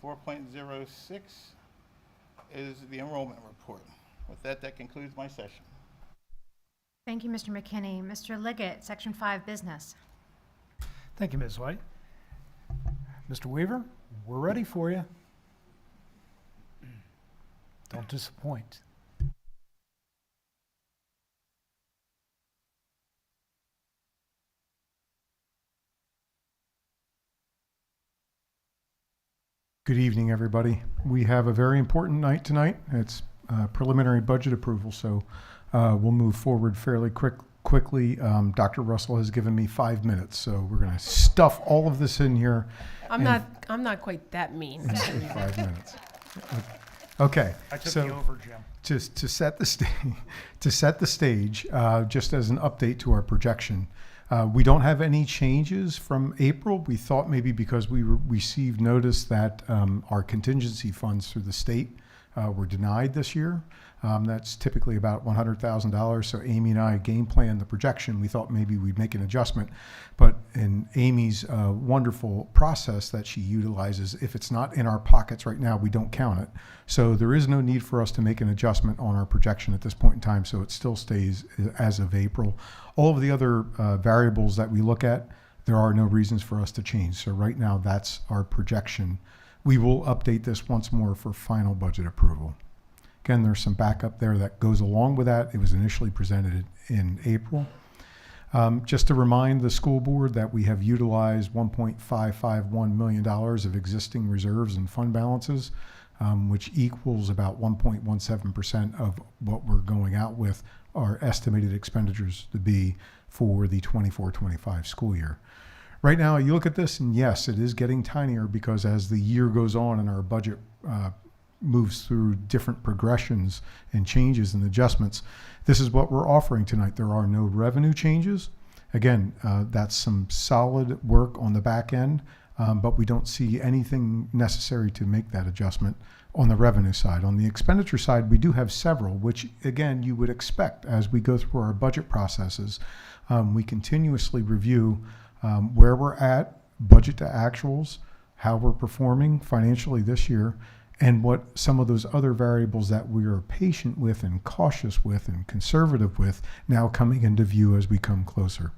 4.06 is the enrollment report. With that, that concludes my session. Thank you, Mr. McKinney. Mr. Liggett, Section 5 Business. Thank you, Ms. White. Mr. Weaver, we're ready for you. Don't disappoint. Good evening, everybody. We have a very important night tonight. It's preliminary budget approval, so we'll move forward fairly quickly. Dr. Russell has given me 5 minutes, so we're going to stuff all of this in here. I'm not quite that mean. In 5 minutes. Okay. I took so you over, Jim. Just to set the stage, just as an update to our projection. We don't have any changes from April. We thought maybe because we received notice that our contingency funds through the state were denied this year. That's typically about $100,000. So Amy and I game planned the projection. We thought maybe we'd make an adjustment, but in Amy's wonderful process that she utilizes, if it's not in our pockets right now, we don't count it. So there is no need for us to make an adjustment on our projection at this point in time. So it still stays as of April. All of the other variables that we look at, there are no reasons for us to change. So right now, that's our projection. We will update this once more for final budget approval. Again, there's some backup there that goes along with that. It was initially presented in April. Just to remind the school board that we have utilized $1.551 million of existing reserves and fund balances, which equals about 1.17% of what we're going out with our estimated expenditures to be for the 24-25 school year. Right now, you look at this, and yes, it is getting tinier because as the year goes on and our budget moves through different progressions and changes and adjustments, this is what we're offering tonight. There are no revenue changes. Again, that's some solid work on the back end, but we don't see anything necessary to make that adjustment on the revenue side. On the expenditure side, we do have several, which again, you would expect as we go through our budget processes. We continuously review where we're at, budget to actuals, how we're performing financially this year, and what some of those other variables that we are patient with and cautious with and conservative with now coming into view as we come closer.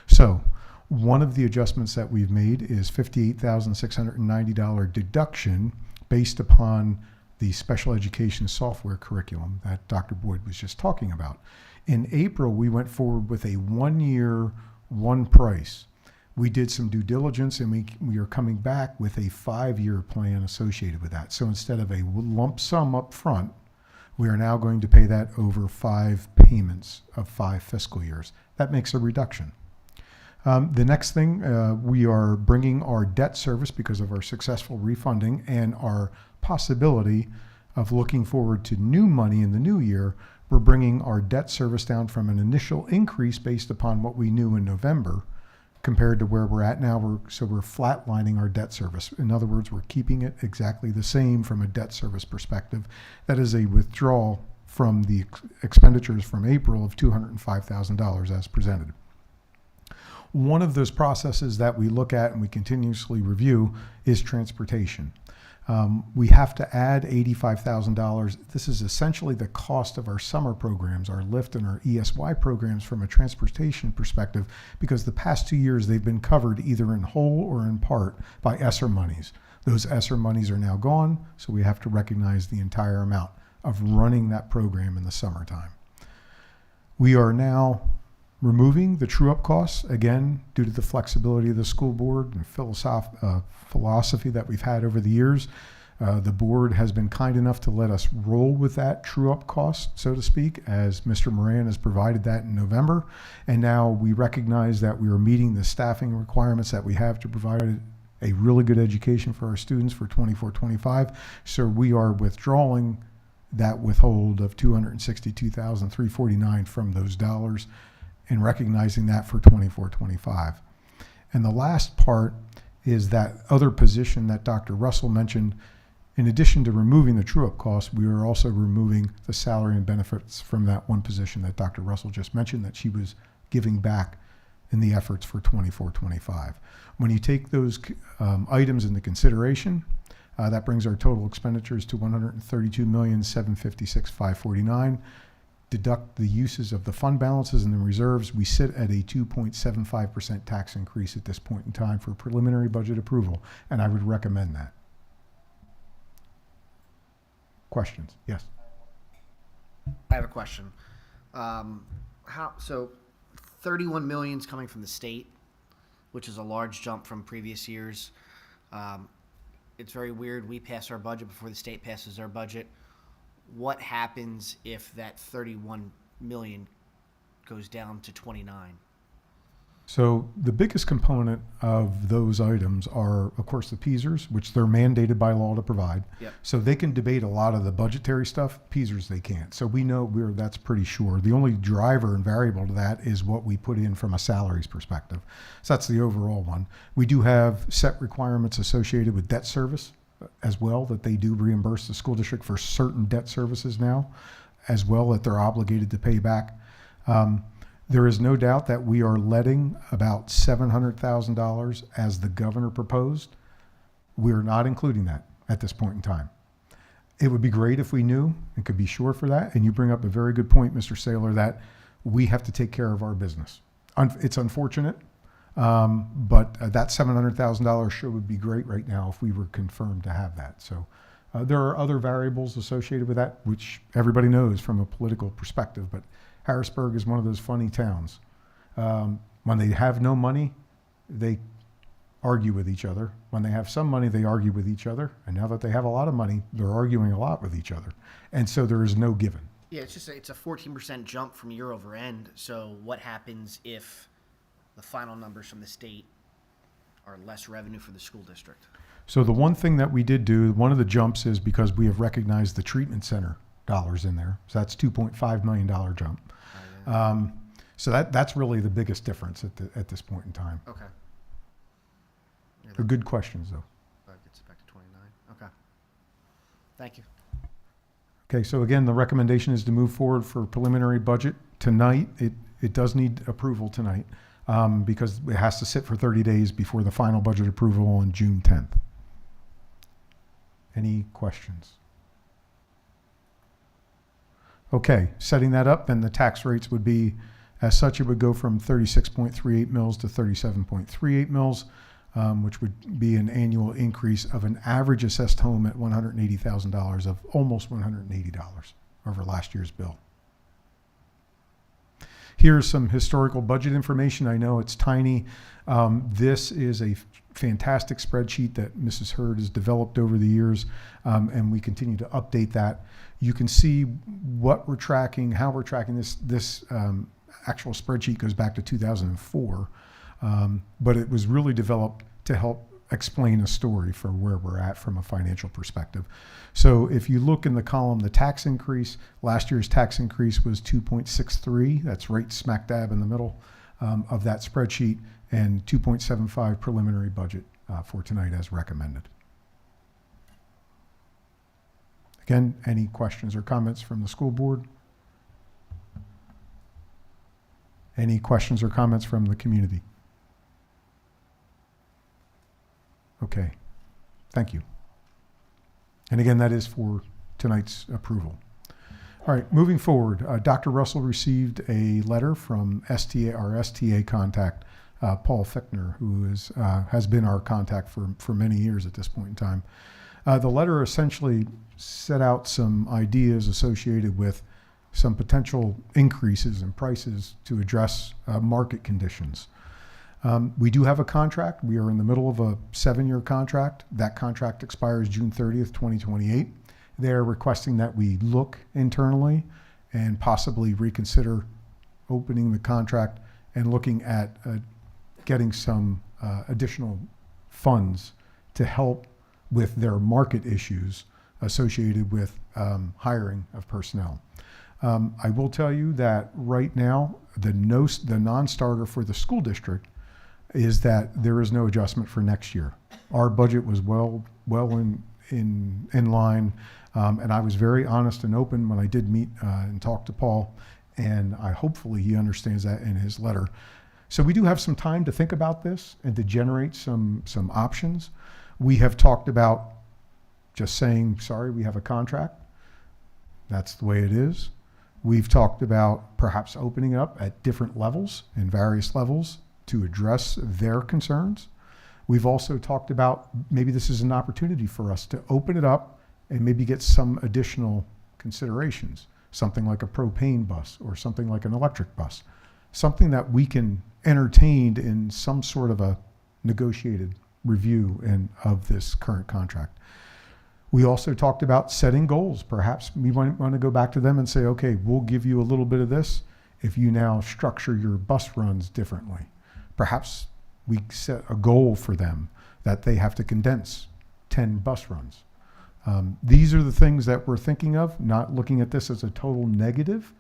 So one of the adjustments that we've made is $58,690 deduction based upon the special education software curriculum that Dr. Boyd was just talking about. In April, we went forward with a 1 year, one price. We did some due diligence and we are coming back with a 5-year plan associated with that. So instead of a lump sum up front, we are now going to pay that over 5 payments of 5 fiscal years. That makes a reduction. The next thing, we are bringing our debt service because of our successful refunding and our possibility of looking forward to new money in the new year. We're bringing our debt service down from an initial increase based upon what we knew in November compared to where we're at now. We're flatlining our debt service. In other words, we're keeping it exactly the same from a debt service perspective. That is a withdrawal from the expenditures from April of $205,000 as presented. One of those processes that we look at and we continuously review is transportation. We have to add $85,000. This is essentially the cost of our summer programs, our LIFT and our ESY programs from a transportation perspective, because the past 2 years they've been covered either in whole or in part by ESSER monies. Those ESSER monies are now gone, so we have to recognize the entire amount of running that program in the summertime. We are now removing the true-up costs, again, due to the flexibility of the school board and philosophy that we've had over the years. The board has been kind enough to let us roll with that true-up cost, so to speak, as Mr. Moran has provided that in November. And now we recognize that we are meeting the staffing requirements that we have to provide a really good education for our students for 24-25. So we are withdrawing that withhold of $262,349 from those dollars and recognizing that for 24-25. And the last part is that other position that Dr. Russell mentioned. In addition to removing the true-up costs, we are also removing the salary and benefits from that one position that Dr. Russell just mentioned that she was giving back in the efforts for 24-25. When you take those items into consideration, that brings our total expenditures to $132,756,549. Deduct the uses of the fund balances and the reserves, we sit at a 2.75% tax increase at this point in time for preliminary budget approval, and I would recommend that. Questions? Yes. I have a question. So 31 million is coming from the state, which is a large jump from previous years. It's very weird. We pass our budget before the state passes their budget. What happens if that 31 million goes down to 29? So the biggest component of those items are, of course, the PSERs, which they're mandated by law to provide. Yep. So they can debate a lot of the budgetary stuff. PSERs they can't. So we know that's pretty sure. The only driver and variable to that is what we put in from a salaries perspective. So that's the overall one. We do have set requirements associated with debt service as well, that they do reimburse the school district for certain debt services now as well that they're obligated to pay back. There is no doubt that we are letting about $700,000 as the governor proposed. We're not including that at this point in time. It would be great if we knew and could be sure for that. And you bring up a very good point, Mr. Saylor, that we have to take care of our business. It's unfortunate, but that $700,000 sure would be great right now if we were confirmed to have that. So there are other variables associated with that, which everybody knows from a political perspective, but Harrisburg is one of those funny towns. When they have no money, they argue with each other. When they have some money, they argue with each other. And now that they have a lot of money, they're arguing a lot with each other. And so there is no given. Yeah, it's a 14% jump from year over end. So what happens if the final numbers from the state are less revenue for the school district? So the one thing that we did do, one of the jumps is because we have recognized the treatment center dollars in there. So that's $2.5 million jump. So that's really the biggest difference at this point in time. Okay. Yeah, They're good questions, though. that gets it back to 29. Okay. Thank you. Okay, so again, the recommendation is to move forward for preliminary budget tonight. It does need approval tonight because it has to sit for 30 days before the final budget approval on June 10th. Any questions? Okay, setting that up, then the tax rates would be, as such, it would go from 36.38 mils to 37.38 mils, which would be an annual increase of an average assessed home at $180,000 of almost $180 over last year's bill. Here's some historical budget information. I know it's tiny. This is a fantastic spreadsheet that Mrs. Hurd has developed over the years, and we continue to update that. You can see what we're tracking, how we're tracking this. This actual spreadsheet goes back to 2004, but it was really developed to help explain a story for where we're at from a financial perspective. So if you look in the column, the tax increase, last year's tax increase was 2.63. That's right smack dab in the middle of that spreadsheet, and 2.75 preliminary budget for tonight as recommended. Again, any questions or comments from the school board? Any questions or comments from the community? Okay, thank you. And again, that is for tonight's approval. All right, moving forward, Dr. Russell received a letter from our STA contact, Paul Fichtner, who has been our contact for many years at this point in time. The letter essentially set out some ideas associated with some potential increases in prices to address market conditions. We do have a contract. We are in the middle of a 7-year contract. That contract expires June 30th, 2028. They're requesting that we look internally and possibly reconsider opening the contract and looking at getting some additional funds to help with their market issues associated with hiring of personnel. I will tell you that right now, the non-starter for the school district is that there is no adjustment for next year. Our budget was well in line, and I was very honest and open when I did meet and talk to Paul, and hopefully he understands that in his letter. So we do have some time to think about this and to generate some options. We have talked about just saying, sorry, we have a contract. That's the way it is. We've talked about perhaps opening up at different levels, in various levels, to address their concerns. We've also talked about maybe this is an opportunity for us to open it up and maybe get some additional considerations, something like a propane bus or something like an electric bus, something that we can entertain in some sort of a negotiated review of this current contract. We also talked about setting goals. Perhaps we want to go back to them and say, okay, we'll give you a little bit of this if you now structure your bus runs differently. Perhaps we set a goal for them that they have to condense 10 bus runs. These are the things that we're thinking of, not looking at this as a total negative,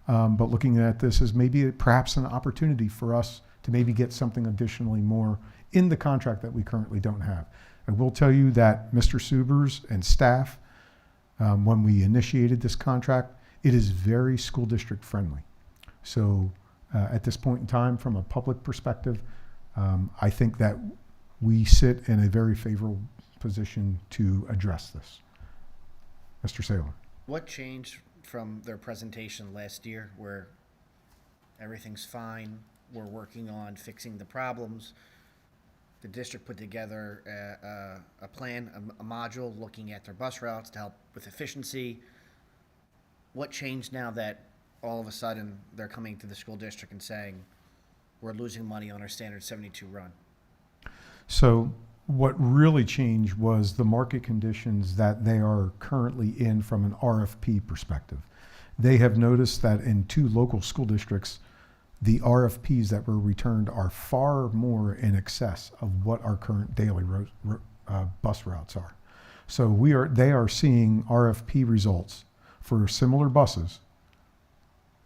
but looking at this as maybe perhaps an opportunity for us to maybe get something additionally more in the contract that we currently don't have. I will tell you that Mr. Subers and staff, when we initiated this contract, it is very school district friendly. So at this point in time, from a public perspective, I think that we sit in a very favorable position to address this. Mr. Saylor. What changed from their presentation last year where everything's fine, we're working on fixing the problems? The district put together a plan, a module looking at their bus routes to help with efficiency. What changed now that all of a sudden they're coming to the school district and saying, we're losing money on our standard 72 run? So what really changed was the market conditions that they are currently in from an RFP perspective. They have noticed that in 2 local school districts, the RFPs that were returned are far more in excess of what our current daily bus routes are. So they are seeing RFP results for similar buses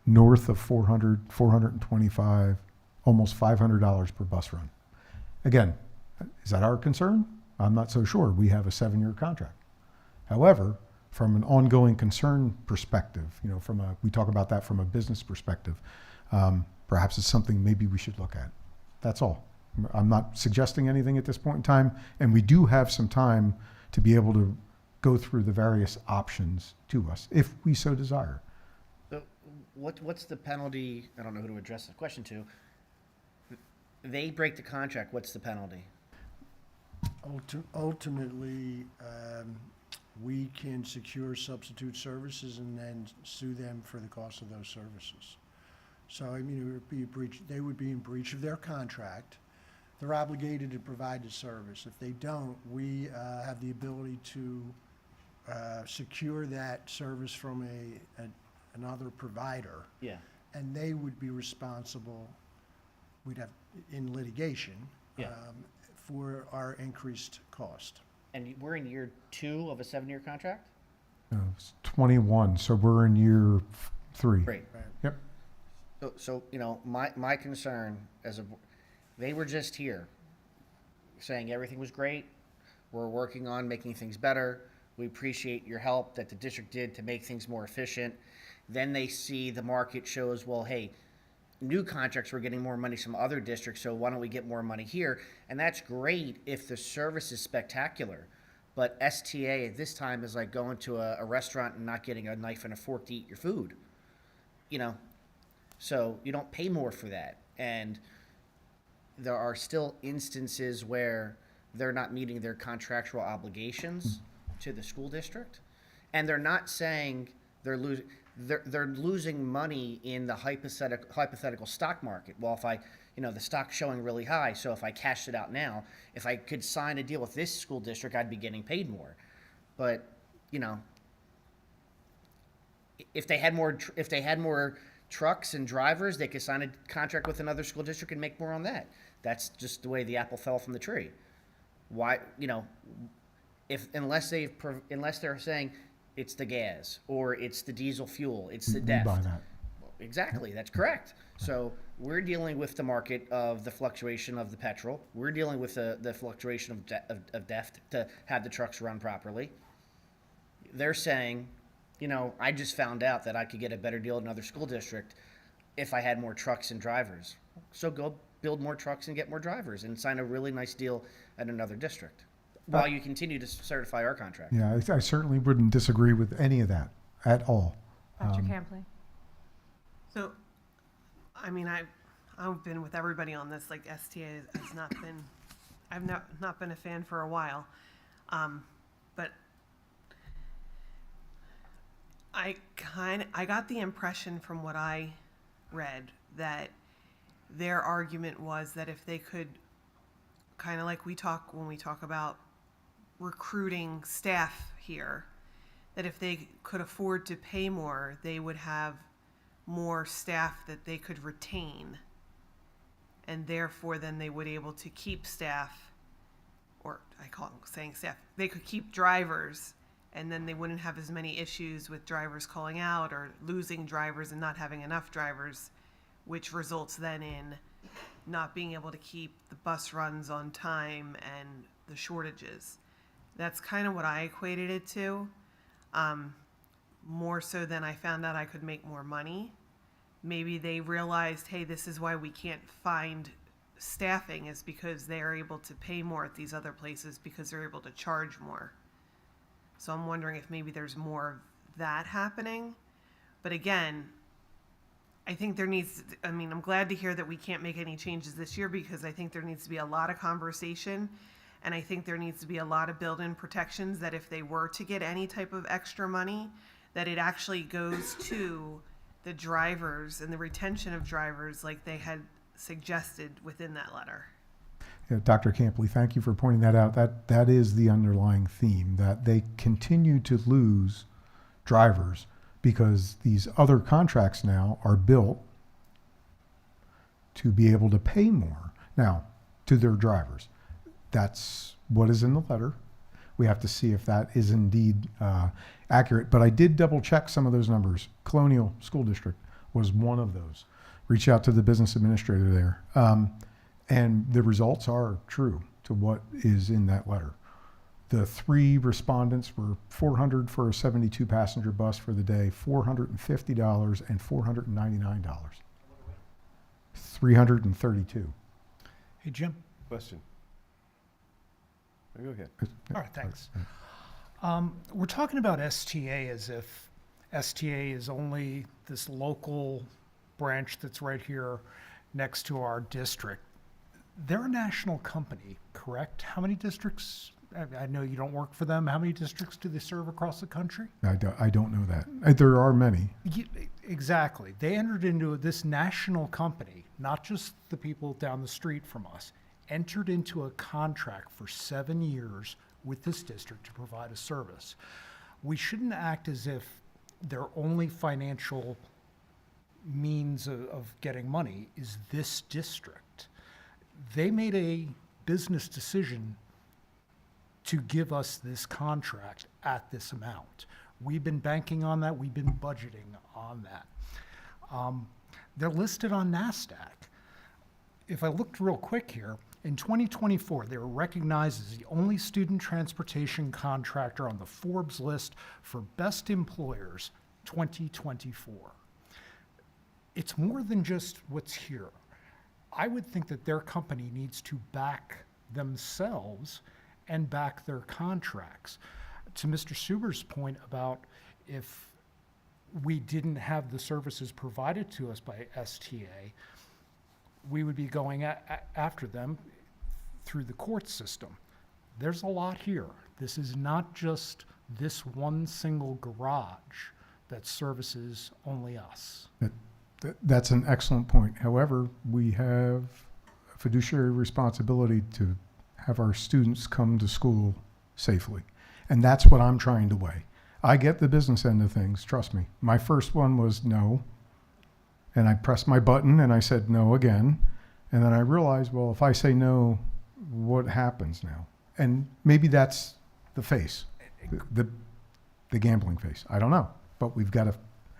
north of $400, $425, almost $500 per bus run. Again, is that our concern? I'm not so sure. We have a 7-year contract. However, from an ongoing concern perspective, we talk about that from a business perspective, perhaps it's something maybe we should look at. That's all. I'm not suggesting anything at this point in time, and we do have some time to be able to go through the various options to us, if we so desire. So what's the penalty? I don't know who to address the question to. They break the contract, what's the penalty? Ultimately, we can secure substitute services and then sue them for the cost of those services. So, I mean, it would be a breach, they would be in breach of their contract. They're obligated to provide the service. If they don't, we have the ability to secure that service from another provider. Yeah. And they would be responsible, we'd have, in litigation, Yeah. For our increased cost. And we're in year 2 of a 7-year contract? It's 21, so we're in year 3. Great. Yep. So my concern they were just here saying everything was great. We're working on making things better. We appreciate your help that the district did to make things more efficient. Then they see the market shows, well, hey, new contracts, we're getting more money from other districts, so why don't we get more money here? And that's great if the service is spectacular. But STA at this time is like going to a restaurant and not getting a knife and a fork to eat your food. So you don't pay more for that. And there are still instances where they're not meeting their contractual obligations to the school district. And they're not saying they're losing money in the hypothetical stock market. Well, if the stock's showing really high, so if I cashed it out now, if I could sign a deal with this school district, I'd be getting paid more. But, if they had more trucks and drivers, they could sign a contract with another school district and make more on that. That's just the way the apple fell from the tree. Why, unless they're saying it's the gas or it's the diesel fuel, it's the DEF. Buy that. Exactly, that's correct. So we're dealing with the market of the fluctuation of the petrol. We're dealing with the fluctuation of DEF to have the trucks run properly. They're saying, I just found out that I could get a better deal at another school district if I had more trucks and drivers. So go build more trucks and get more drivers and sign a really nice deal at another district while you continue to certify our contract. Yeah, I certainly wouldn't disagree with any of that at all. Dr. Campley. So, I mean, I've been with everybody on this. Like STA has not been, I've not been a fan for a while, but I got the impression from what I read that their argument was that if they could, kind of like when we talk about recruiting staff here, that if they could afford to pay more, they would have more staff that they could retain, and therefore then they would be able to keep staff, or I call it saying staff, they could keep drivers, and then they wouldn't have as many issues with drivers calling out or losing drivers and not having enough drivers, which results then in not being able to keep the bus runs on time and the shortages. That's kind of what I equated it to. More so than I found out I could make more money. Maybe they realized, hey, this is why we can't find staffing, is because they are able to pay more at these other places because they're able to charge more. So I'm wondering if maybe there's more of that happening. But again, I think there needs, I'm glad to hear that we can't make any changes this year, because I think there needs to be a lot of conversation, and I think there needs to be a lot of built-in protections that if they were to get any type of extra money, that it actually goes to the drivers and the retention of drivers like they had suggested within that letter. Yeah, Dr. Campley, thank you for pointing that out. That is the underlying theme, that they continue to lose drivers because these other contracts now are built to be able to pay more now to their drivers. That's what is in the letter. We have to see if that is indeed accurate. But I did double check some of those numbers. Colonial School District was one of those. Reach out to the business administrator there. And the results are true to what is in that letter. The 3 respondents were $400 for a 72 passenger bus for the day, $450 and $499. 332. Hey, Jim. Question. Go ahead. All right, thanks. We're talking about STA as if STA is only this local branch that's right here next to our district. They're a national company, correct? How many districts? I know you don't work for them. How many districts do they serve across the country? I don't know that. There are many. Exactly. They entered into this national company, not just the people down the street from us, entered into a contract for 7 years with this district to provide a service. We shouldn't act as if their only financial means of getting money is this district. They made a business decision to give us this contract at this amount. We've been banking on that. We've been budgeting on that. They're listed on NASDAQ. If I looked real quick here, in 2024, they were recognized as the only student transportation contractor on the Forbes list for Best Employers 2024. It's more than just what's here. I would think that their company needs to back themselves and back their contracts. To Mr. Suber's point about if we didn't have the services provided to us by STA, we would be going after them through the court system. There's a lot here. This is not just this one single garage that services only us. That's an excellent point. However, we have a fiduciary responsibility to have our students come to school safely. And that's what I'm trying to weigh. I get the business end of things, trust me. My first one was no. And I pressed my button and I said no again. And then I realized, well, if I say no, what happens now? And maybe that's the face, the gambling face. I don't know. But we've got to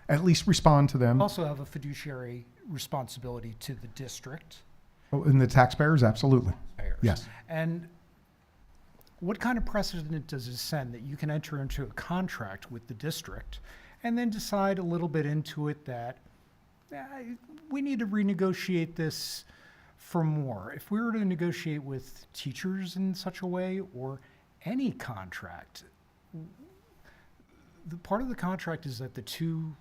at least respond to them. Also have a fiduciary responsibility to the district. Oh, and the taxpayers, absolutely. Yes. And what kind of precedent does it send that you can enter into a contract with the district and then decide a little bit into it that we need to renegotiate this for more? If we were to negotiate with teachers in such a way, or any contract, the part of the contract is that the two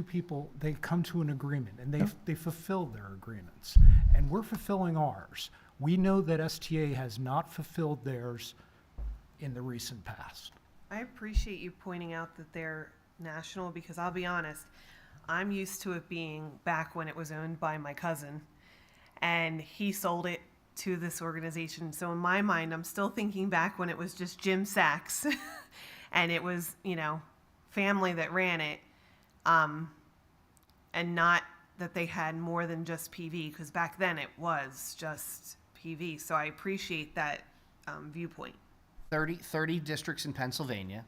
people, they come to an agreement and they fulfill their agreements, and we're fulfilling ours. We know that STA has not fulfilled theirs in the recent past. I appreciate you pointing out that they're national, because I'll be honest, I'm used to it being back when it was owned by my cousin and he sold it to this organization. So in my mind, I'm still thinking back when it was just Jim Sachs and it was, family that ran it. And not that they had more than just PV, because back then it was just PV. So I appreciate that viewpoint. 30 districts in Pennsylvania,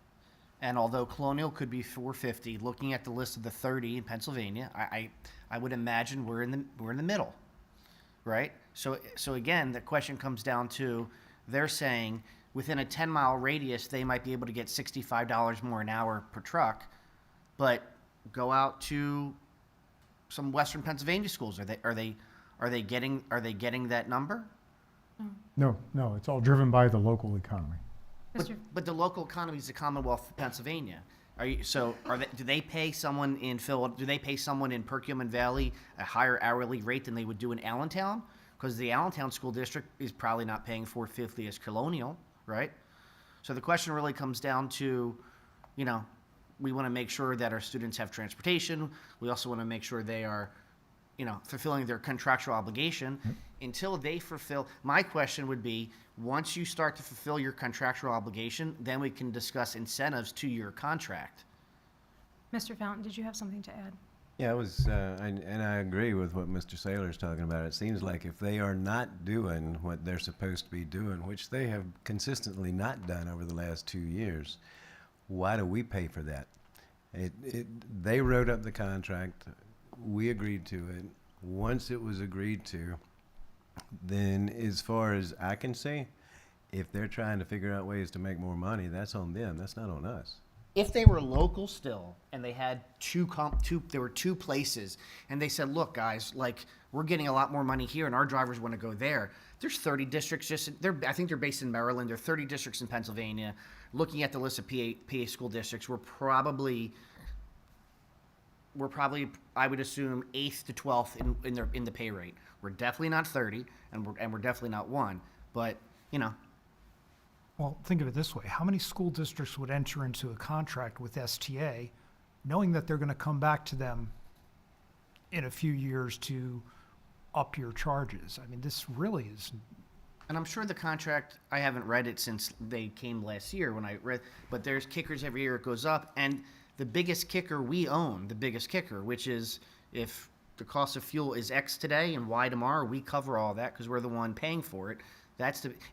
and although Colonial could be 450, looking at the list of the 30 in Pennsylvania, I would imagine we're in the middle, right? So again, the question comes down to they're saying within a 10-mile radius, they might be able to get $65 more an hour per truck, but go out to some Western Pennsylvania schools. Are they getting that number? No, it's all driven by the local economy. But the local economy is the Commonwealth of Pennsylvania. Do they pay someone in Perkiomen Valley a higher hourly rate than they would do in Allentown? Because the Allentown school district is probably not paying $4.50 as Colonial, right? So the question really comes down to, we want to make sure that our students have transportation. We also want to make sure they are, fulfilling their contractual obligation. Until they fulfill, my question would be, once you start to fulfill your contractual obligation, then we can discuss incentives to your contract. Mr. Fountain, did you have something to add? Yeah, I agree with what Mr. Saylor's talking about. It seems like if they are not doing what they're supposed to be doing, which they have consistently not done over the last 2 years, why do we pay for that? They wrote up the contract. We agreed to it. Once it was agreed to, then as far as I can see, if they're trying to figure out ways to make more money, that's on them. That's not on us. If they were local still, and they had there were two places, and they said, look, guys, like, we're getting a lot more money here, and our drivers want to go there. There's 30 districts I think they're based in Maryland. There are 30 districts in Pennsylvania. Looking at the list of PA school districts, we're probably, I would assume, 8th to 12th in the pay rate. We're definitely not 30, and we're definitely not 1. But, Well, think of it this way. How many school districts would enter into a contract with STA knowing that they're going to come back to them in a few years to up your charges? I mean, this really is... And I'm sure the contract, I haven't read it since they came last year when I read, but there's kickers every year it goes up. And the biggest kicker we own, which is if the cost of fuel is X today and Y tomorrow, we cover all that because we're the one paying for it.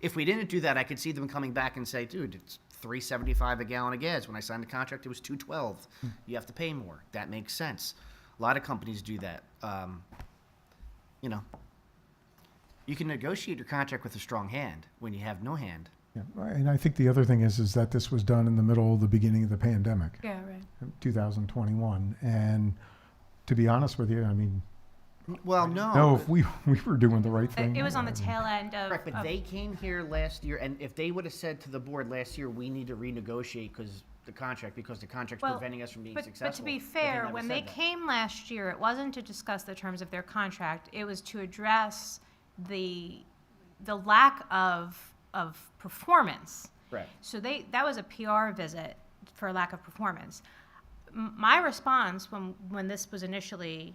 If we didn't do that, I could see them coming back and say, dude, it's $3.75 a gallon of gas. When I signed the contract, it was $2.12. You have to pay more. That makes sense. A lot of companies do that. You can negotiate your contract with a strong hand when you have no hand. Yeah, and I think the other thing is that this was done in the beginning of the pandemic. Yeah, right. 2021. And to be honest with you, I mean, well, no. No, if we were doing the right thing. It was on the tail end of... Correct, but they came here last year, and if they would have said to the board last year, we need to renegotiate because the contract's preventing us from being successful. But to be fair, when they came last year, it wasn't to discuss the terms of their contract. It was to address the lack of performance. Right. So that was a PR visit for lack of performance. My response when this was initially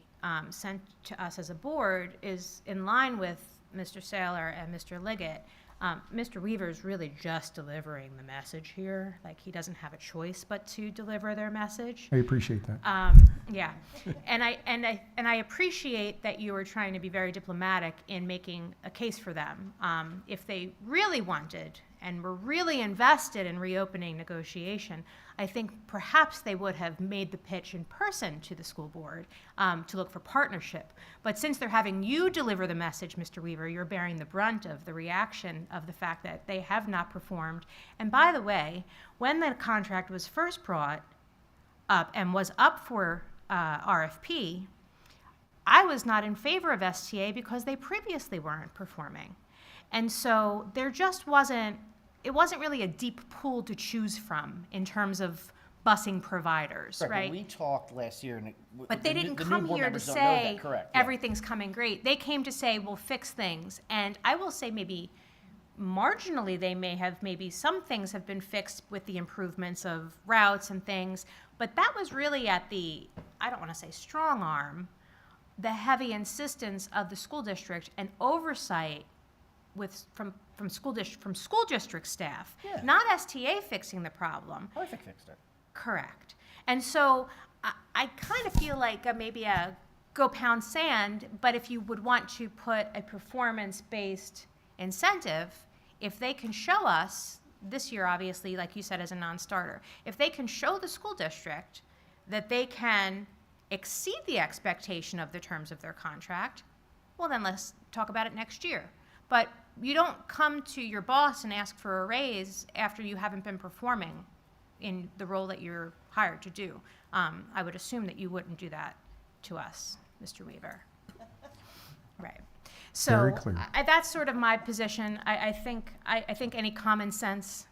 sent to us as a board is in line with Mr. Saylor and Mr. Liggett. Mr. Weaver is really just delivering the message here. Like, he doesn't have a choice but to deliver their message. I appreciate that. Yeah, and I appreciate that you were trying to be very diplomatic in making a case for them. If they really wanted and were really invested in reopening negotiation, I think perhaps they would have made the pitch in person to the school board to look for partnership. But since they're having you deliver the message, Mr. Weaver, you're bearing the brunt of the reaction of the fact that they have not performed. And by the way, when the contract was first brought up and was up for RFP, I was not in favor of STA because they previously weren't performing. And so there just wasn't really a deep pool to choose from in terms of busing providers, right? We talked last year, but they didn't come here to say everything's coming great. They came to say we'll fix things, and I will say maybe marginally maybe some things have been fixed with the improvements of routes and things, but that was really at the, I don't want to say strong arm, the heavy insistence of the school district and oversight from school district staff, not STA fixing the problem. Perfect fixed it. Correct. And so I kind of feel like maybe a go pound sand, but if you would want to put a performance-based incentive, if they can show us, this year obviously, like you said, as a non-starter, if they can show the school district that they can exceed the expectation of the terms of their contract, well then let's talk about it next year. But you don't come to your boss and ask for a raise after you haven't been performing in the role that you're hired to do. I would assume that you wouldn't do that to us, Mr. Weaver. Right. So Very clear. that's sort of my position. I think any common sense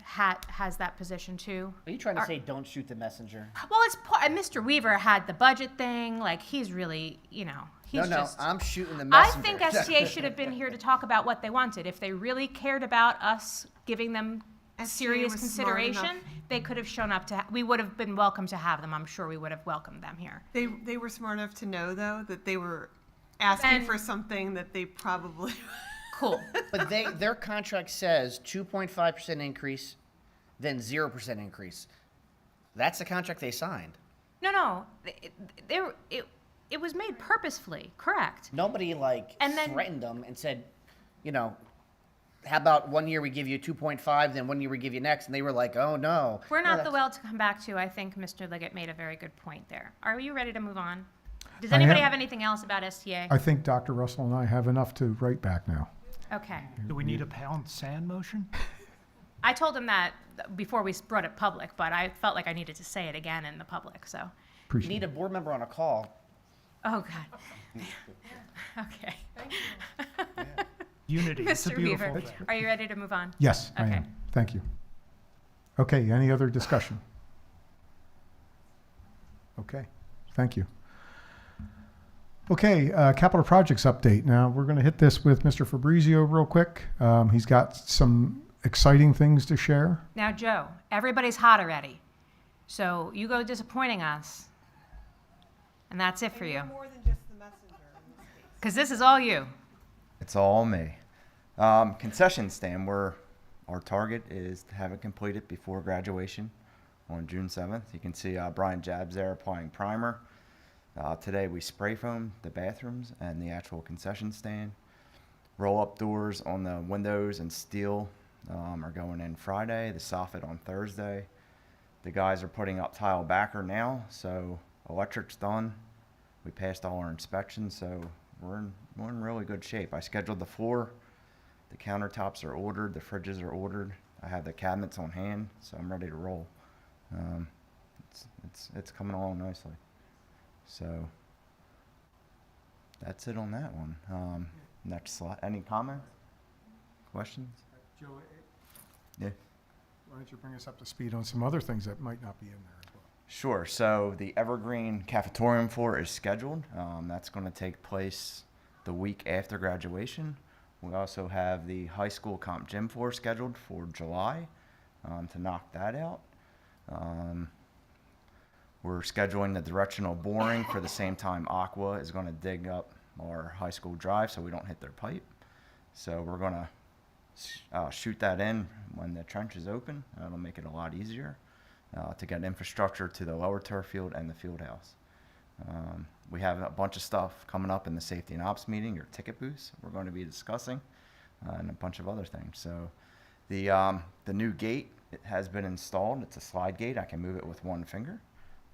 has that position too. Are you trying to say don't shoot the messenger? Well, it's Mr. Weaver had the budget thing. Like he's really, he's just. I'm shooting the I messenger. think STA should have been here to talk about what they wanted. If they really cared about us giving them serious was smart enough. consideration, they could have shown up we would have been welcome to have them. I'm sure we would have welcomed them here. They were smart enough to know, though, that they were asking And- for something that they probably. Cool. But their contract says 2.5% increase, then 0% increase. That's the contract they signed. No. It was made purposefully, correct? Nobody And then- threatened them and said, how about 1 year we give you 2.5, then 1 year we give you next, and they were like, oh no. We're No, not the that's- well to come back to. I think Mr. Liggett made a very good point there. Are you ready to move on? Does I anybody am. have anything else about STA? I think Dr. Russell and I have enough to write back now. Okay. Do we need a pound sand motion? I told him that before we brought it public, but I felt like I needed to say it again in the public, so. You Appreciate need a board member on a call. Oh, God. Okay. Unity, it's a Mr. beautiful Weaver, thing. are you ready to move on? Yes, I Okay. am. Thank you. Okay, any other discussion? Okay, thank you. Okay, capital projects update. Now, we're going to hit this with Mr. Fabrizio real quick. He's got some exciting things to share. Now, Joe, everybody's hot already. So you go disappointing us, and that's it for you. More than just the messenger in this case. Because this is all you. It's all me. Concession stand, our target is to have it completed before graduation on June 7th. You can see Brian Jabs there applying primer. Today we spray foam the bathrooms and the actual concession stand. Roll-up doors on the windows and steel are going in Friday, the soffit on Thursday. The guys are putting up tile backer now, so electric's done. We passed all our inspections, so we're in really good shape. I scheduled the floor. The countertops are ordered. The fridges are ordered. I have the cabinets on hand, so I'm ready to roll. It's coming along nicely. So that's it on that one. Next slide. Any comments? Questions? Joe, Yeah. why don't you bring us up to speed on some other things that might not be in there as well? Sure. So the Evergreen cafetorium floor is scheduled. That's going to take place the week after graduation. We also have the high school comp gym floor scheduled for July to knock that out. We're scheduling the directional boring for the same time Aqua is going to dig up our high school drive so we don't hit their pipe. So we're going to shoot that in when the trench is open. That'll make it a lot easier to get infrastructure to the lower turf field and the field house. We have a bunch of stuff coming up in the safety and ops meeting, your ticket booths we're going to be discussing, and a bunch of other things. So the new gate, it has been installed. It's a slide gate. I can move it with one finger.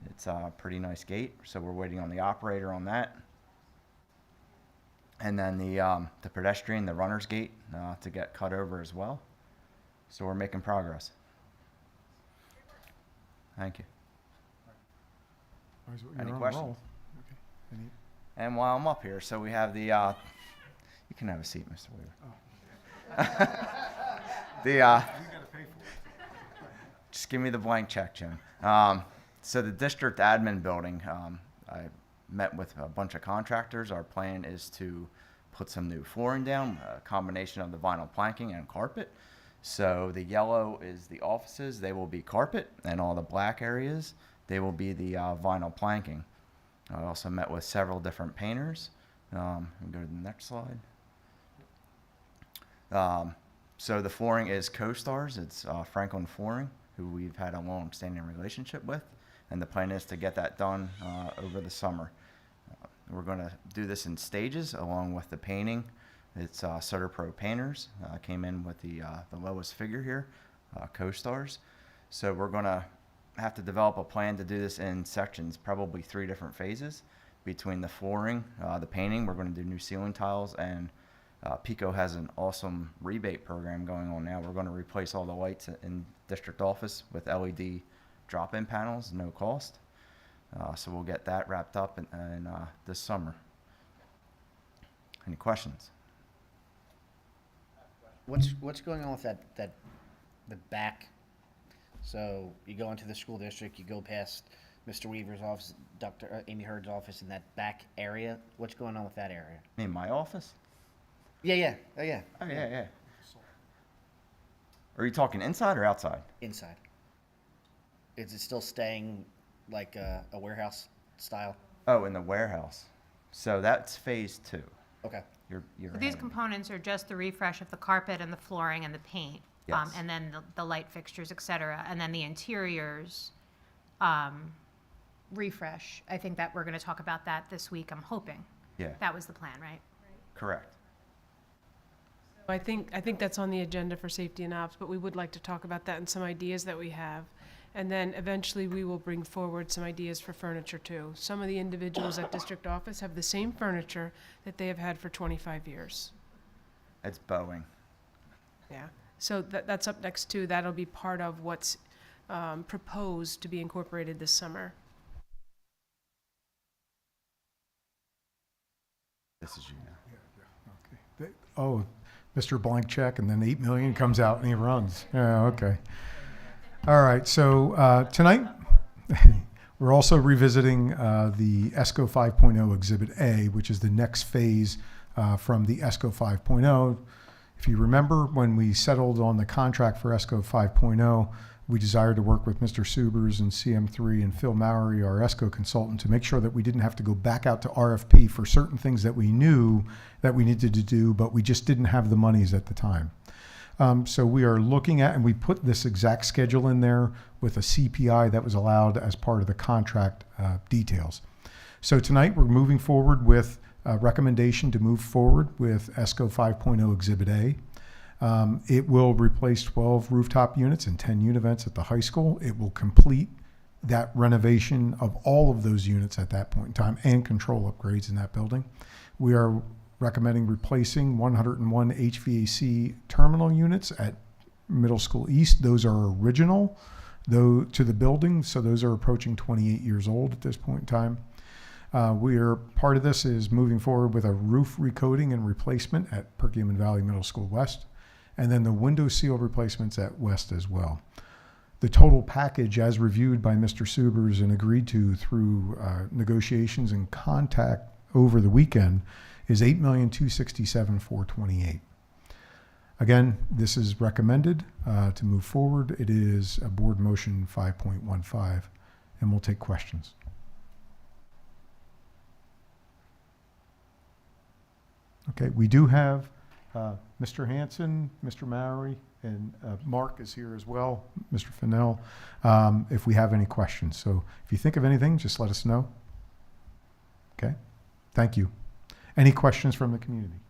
It's a pretty nice gate, so we're waiting on the operator on that. And then the pedestrian, the runner's gate, to get cut over as well. So we're making progress. Thank you. You're Any on a questions? roll. Okay. Any- And while I'm up here, so we have the, you can have a seat, Mr. Weaver. Just give me the blank check, Jim. So the district admin building, I met with a bunch of contractors. Our plan is to put some new flooring down, a combination of the vinyl planking and carpet. So the yellow is the offices, they will be carpet, and all the black areas, they will be the vinyl planking. I also met with several different painters. Go to the next slide. So the flooring is Co-Stars. It's Franklin Flooring, who we've had a long-standing relationship with, and the plan is to get that done over the summer. We're going to do this in stages along with the painting. It's Sutter Pro Painters came in with the lowest figure here, Co-Stars. So we're going to have to develop a plan to do this in sections, probably 3 different phases. Between the flooring, the painting, we're going to do new ceiling tiles and Pico has an awesome rebate program going on now. We're going to replace all the lights in district office with LED drop-in panels, no cost. So we'll get that wrapped up in this summer. Any questions? What's going on with the back? So you go into the school district, you go past Mr. Weaver's office, Dr. Amy Hurd's office in that back area. What's going on with that area? In my office? Yeah. Oh, yeah. Oh, yeah. Are you talking inside or outside? Inside. Is it still staying like a warehouse style? Oh, in the warehouse. So that's phase 2. Okay. You're So these ahead. components are just the refresh of the carpet and the flooring and the paint. Yes. And then the light fixtures, et cetera. And then the interiors refresh. I think that we're going to talk about that this week, I'm hoping. Yeah. That was the plan, right? Correct. I think that's on the agenda for safety and ops, but we would like to talk about that and some ideas that we have. And then eventually we will bring forward some ideas for furniture too. Some of the individuals at district office have the same furniture that they have had for 25 years. It's Boeing. Yeah. So that's up next too. That'll be part of what's proposed to be incorporated this summer. This is you now. Oh, Mr. Blank Check, and then 8 million comes out and he runs. Yeah, okay. All right, so tonight we're also revisiting the ESCO 5.0 Exhibit A, which is the next phase from the ESCO 5.0. If you remember, when we settled on the contract for ESCO 5.0, we desired to work with Mr. Subers and CM3 and Phil Mowery, our ESCO consultant, to make sure that we didn't have to go back out to RFP for certain things that we knew that we needed to do, but we just didn't have the monies at the time. So we are looking at, and we put this exact schedule in there with a CPI that was allowed as part of the contract details. So tonight we're moving forward with a recommendation to move forward with ESCO 5.0 Exhibit A. It will replace 12 rooftop units and 10 univents at the high school. It will complete that renovation of all of those units at that point in time and control upgrades in that building. We are recommending replacing 101 HVAC terminal units at Middle School East. Those are original though to the building, so those are approaching 28 years old at this point in time. Part of this is moving forward with a roof recoating and replacement at Perkiomen Valley Middle School West, and then the window seal replacements at West as well. The total package, as reviewed by Mr. Subers and agreed to through negotiations and contact over the weekend, is $8,267,428. Again, this is recommended to move forward. It is a board motion 5.15, and we'll take questions. Okay, we do have Mr. Hanson, Mr. Mowery, and Mark is here as well, Mr. Fennell, if we have any questions. So if you think of anything, just let us know. Okay, thank you. Any questions from the community?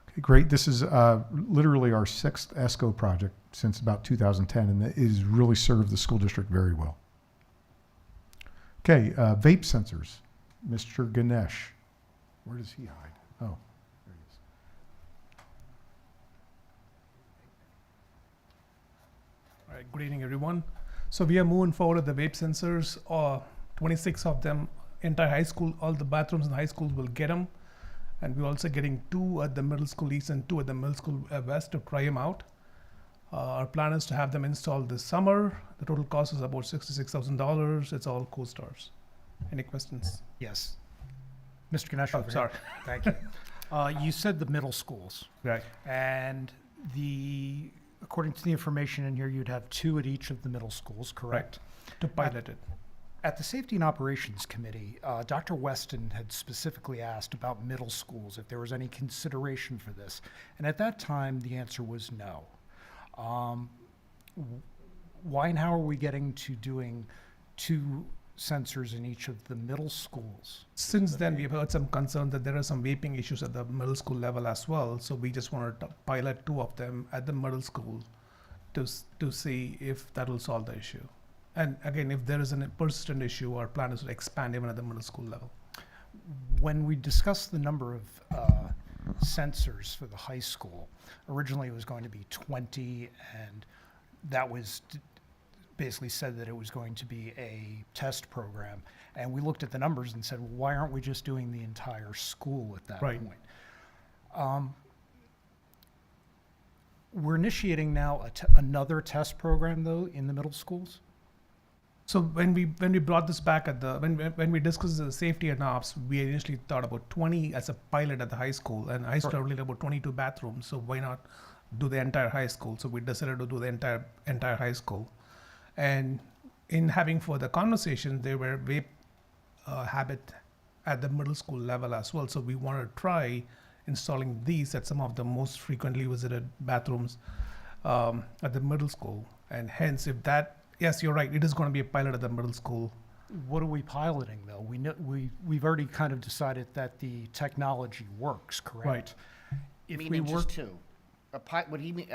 Okay, great. This is literally our 6th ESCO project since about 2010, and it has really served the school district very well. Okay, vape sensors. Mr. Ganesh. Where does he hide? Oh, there he is. All right, good evening, everyone. So we are moving forward with the vape sensors. 26 of them, entire high school, all the bathrooms in the high schools will get them. And we're also getting 2 at the middle school east and 2 at the middle school west to try them out. Our plan is to have them installed this summer. The total cost is about $66,000. It's all co-stars. Any questions? Yes. Mr. Ganesh. Oh, sorry. Thank you. You said the middle schools. Right. And according to the information in here, you'd have 2 at each of the middle schools, correct? To pilot it. At the Safety and Operations Committee, Dr. Weston had specifically asked about middle schools, if there was any consideration for this. And at that time, the answer was no. Why and how are we getting to doing 2 sensors in each of the middle schools? Since then, we've heard some concern that there are some vaping issues at the middle school level as well. So we just wanted to pilot 2 of them at the middle school to see if that will solve the issue. And again, if there is a persistent issue, our plan is to expand even at the middle school level. When we discussed the number of sensors for the high school. Originally, it was going to be 20, and that was basically said that it was going to be a test program. And we looked at the numbers and said, well, why aren't we just doing the entire school at that Right. point? We're initiating now another test program, though, in the middle schools. So when we brought this back when we discussed the safety and ops, we initially thought about 20 as a pilot at the high school, and high school only had about 22 bathrooms. So why not do the entire high school? So we decided to do the entire high school. And in having further conversations, there were vape habit at the middle school level as well. So we want to try installing these at some of the most frequently visited bathrooms at the middle school. And hence, if that, yes, you're right, it is going to be a pilot at the middle school. What are we piloting, though? We know, we've already kind of decided that the technology works, correct? Right. If we Meaning were just two. What do you mean?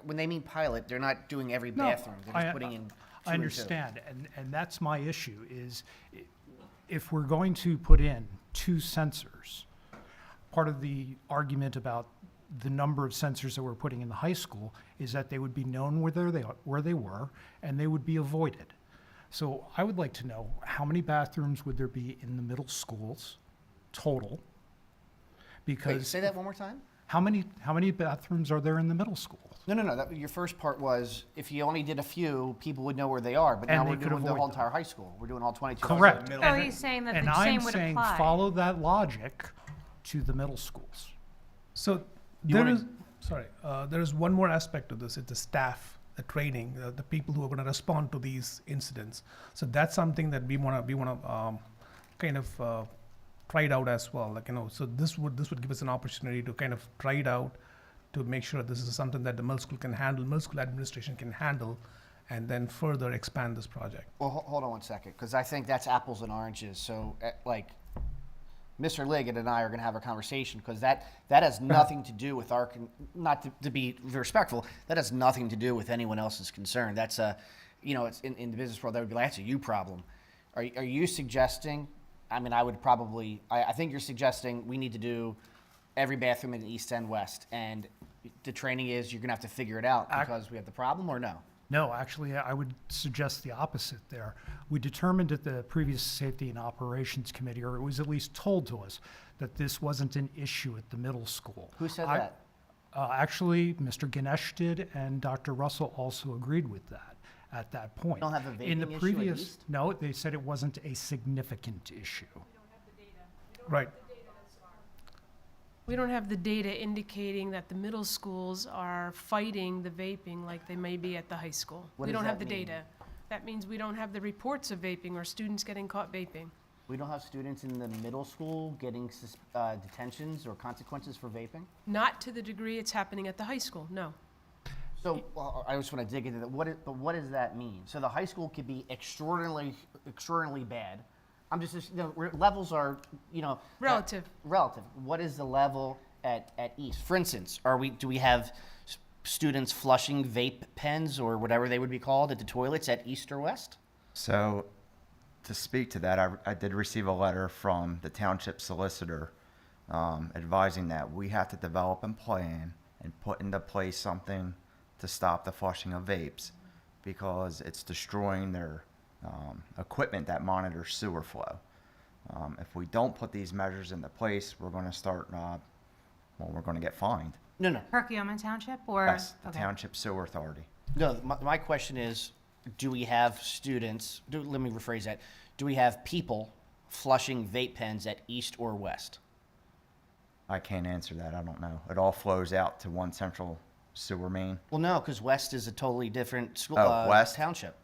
When they mean pilot, they're not doing every No, bathroom. They're just putting in. I understand, and that's my issue, is if we're going to put in 2 sensors, part of the argument about the number of sensors that we're putting in the high school is that they would be known where they were, and they would be avoided. So I would like to know, how many bathrooms would there be in the middle schools total? Because Wait, say that one more time. how many bathrooms are there in the middle school? No. Your first part was if you only did a few, people would know where they are. But And now they we're could doing the avoid whole them. entire high school. We're doing all 22. Correct. So he's saying that And the I'm same would saying apply. follow that logic to the middle schools. So there is one more aspect to this. It's the staff, the training, the people who are going to respond to these incidents. So that's something that we want to kind of try it out as well. So this would give us an opportunity to kind of try it out, to make sure this is something that the middle school can handle, middle school administration can handle, and then further expand this project. Well, hold on one second, because I think that's apples and oranges. So, Mr. Liggett and I are going to have a conversation, because that has nothing to do with our, not to be respectful, that has nothing to do with anyone else's concern. That's it's in the business world, that would be like, that's a you problem. Are you suggesting, I think you're suggesting we need to do every bathroom in the East and West, and the training is you're going to have to figure it out because we have the problem, or no? No, actually, I would suggest the opposite there. We determined at the previous Safety and Operations Committee, or it was at least told to us, that this wasn't an issue at the middle school. Who said that? Actually, Mr. Ganesh did, and Dr. Russell also agreed with that at that point. You don't have a vaping In the issue at previous, East? no, they said it wasn't a significant issue. Right. We don't have the data indicating that the middle schools are fighting the vaping like they may be at the high school. What We does don't have that the mean? data. That means we don't have the reports of vaping or students getting caught vaping. We don't have students in the middle school getting detentions or consequences for vaping? Not to the degree it's happening at the high school, no. So I just want to dig into that. What does that mean? So the high school could be extraordinarily bad. I'm just levels are Relative. Relative. What is the level at East? For instance, do we have students flushing vape pens or whatever they would be called at the toilets at East or West? So, to speak to that, I did receive a letter from the township solicitor advising that we have to develop a plan and put into place something to stop the flushing of vapes, because it's destroying their equipment that monitors sewer flow. If we don't put these measures into place, we're going to start, we're going to get fined. No. Perkiomen Township or? Yes, the Okay. Township Sewer Authority. No, my question is, do we have students, let me rephrase that, do we have people flushing vape pens at East or West? I can't answer that. I don't know. It all flows out to one central sewer main. Well, no, because West is a totally different school, West? township.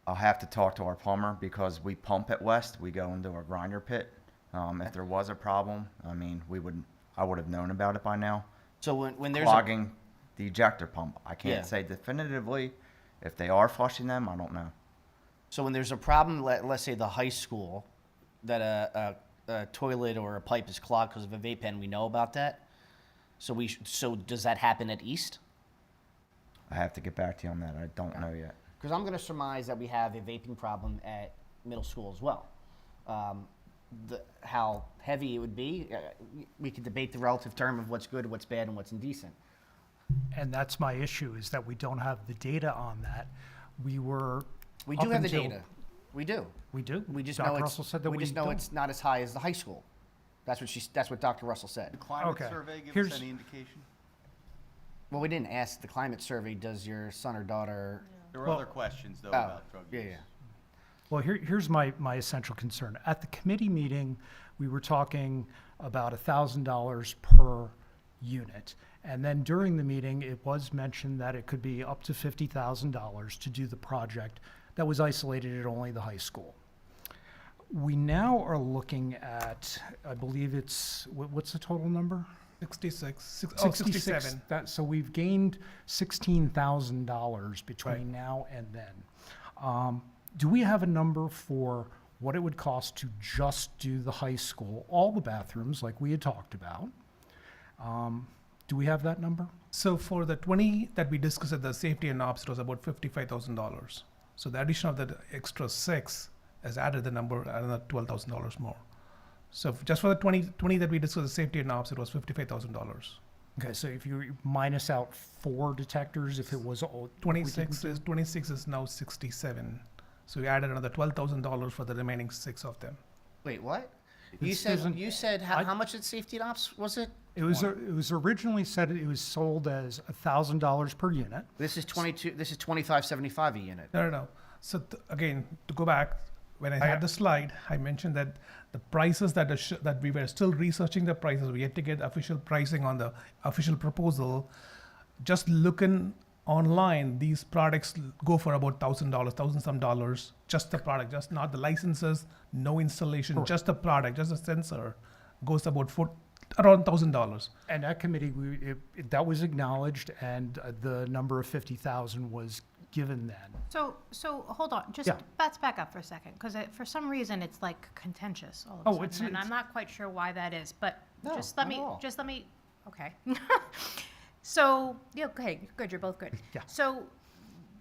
I'll have to talk to our plumber, because we pump at West. We go into a grinder pit. If there was a problem, I would have known about it by now. So when there's clogging the ejector pump, I can't Yeah. say definitively if they are flushing them. I don't know. So when there's a problem, let's say the high school, that a toilet or a pipe is clogged because of a vape pen, we know about that. So does that happen at East? I have to get back to you on that. I don't know yet. Because I'm going to surmise that we have a vaping problem at middle school as well. how heavy it would be. We could debate the relative term of what's good, what's bad, and what's indecent. And that's my issue, is that we don't have the data on that. We do up have the until- data. We do. We do? We just Dr. know Russell said that we we just know don't. it's not as high as the high school. That's what Dr. Russell said. Climate Okay. survey give Here's- us any indication? Well, we didn't ask the climate survey, does your son or daughter... There were Well- other questions, though, Oh, about drug use. yeah. Well, here's my essential concern. At the committee meeting, we were talking about $1,000 per unit. And then during the meeting, it was mentioned that it could be up to $50,000 to do the project that was isolated at only the high school. We now are looking at, I believe it's, what's the total number? 66, 67. So we've gained $16,000 between now and then. Do we have a number for what it would cost to just do the high school, all the bathrooms like we had talked about? Do we have that number? So for the 20 that we discussed at the safety and ops, it was about $55,000. So the addition of that extra 6 has added the number, another $12,000 more. So just for the 20 that we discussed, the safety and ops, it was $55,000. Okay, so if you minus out 4 detectors, if it was all 26 is now 67. So we added another $12,000 for the remaining 6 of them. Wait, what? This You isn't- said how much at safety and ops was it? It was originally said it was sold as $1,000 per unit. This is 22. This is 25.75 a unit. No. So again, to go back, when I had the slide, I mentioned that the prices that we were still researching the prices. We had to get official pricing on the official proposal. Just looking online, these products go for about $1,000, $1,000 some dollars. Just the product, just not the licenses, no installation, Correct. just the product, just a sensor, goes about around $1,000. And that committee, that was acknowledged, and the number of 50,000 was given then. So hold on, just Yeah. let's back up for a second, because for some reason it's like contentious all of Oh, a sudden, it's- and it's- I'm not quite sure why that is. But No, just let not at all. me. Okay. So yeah, okay, good. You're both good. Yeah. So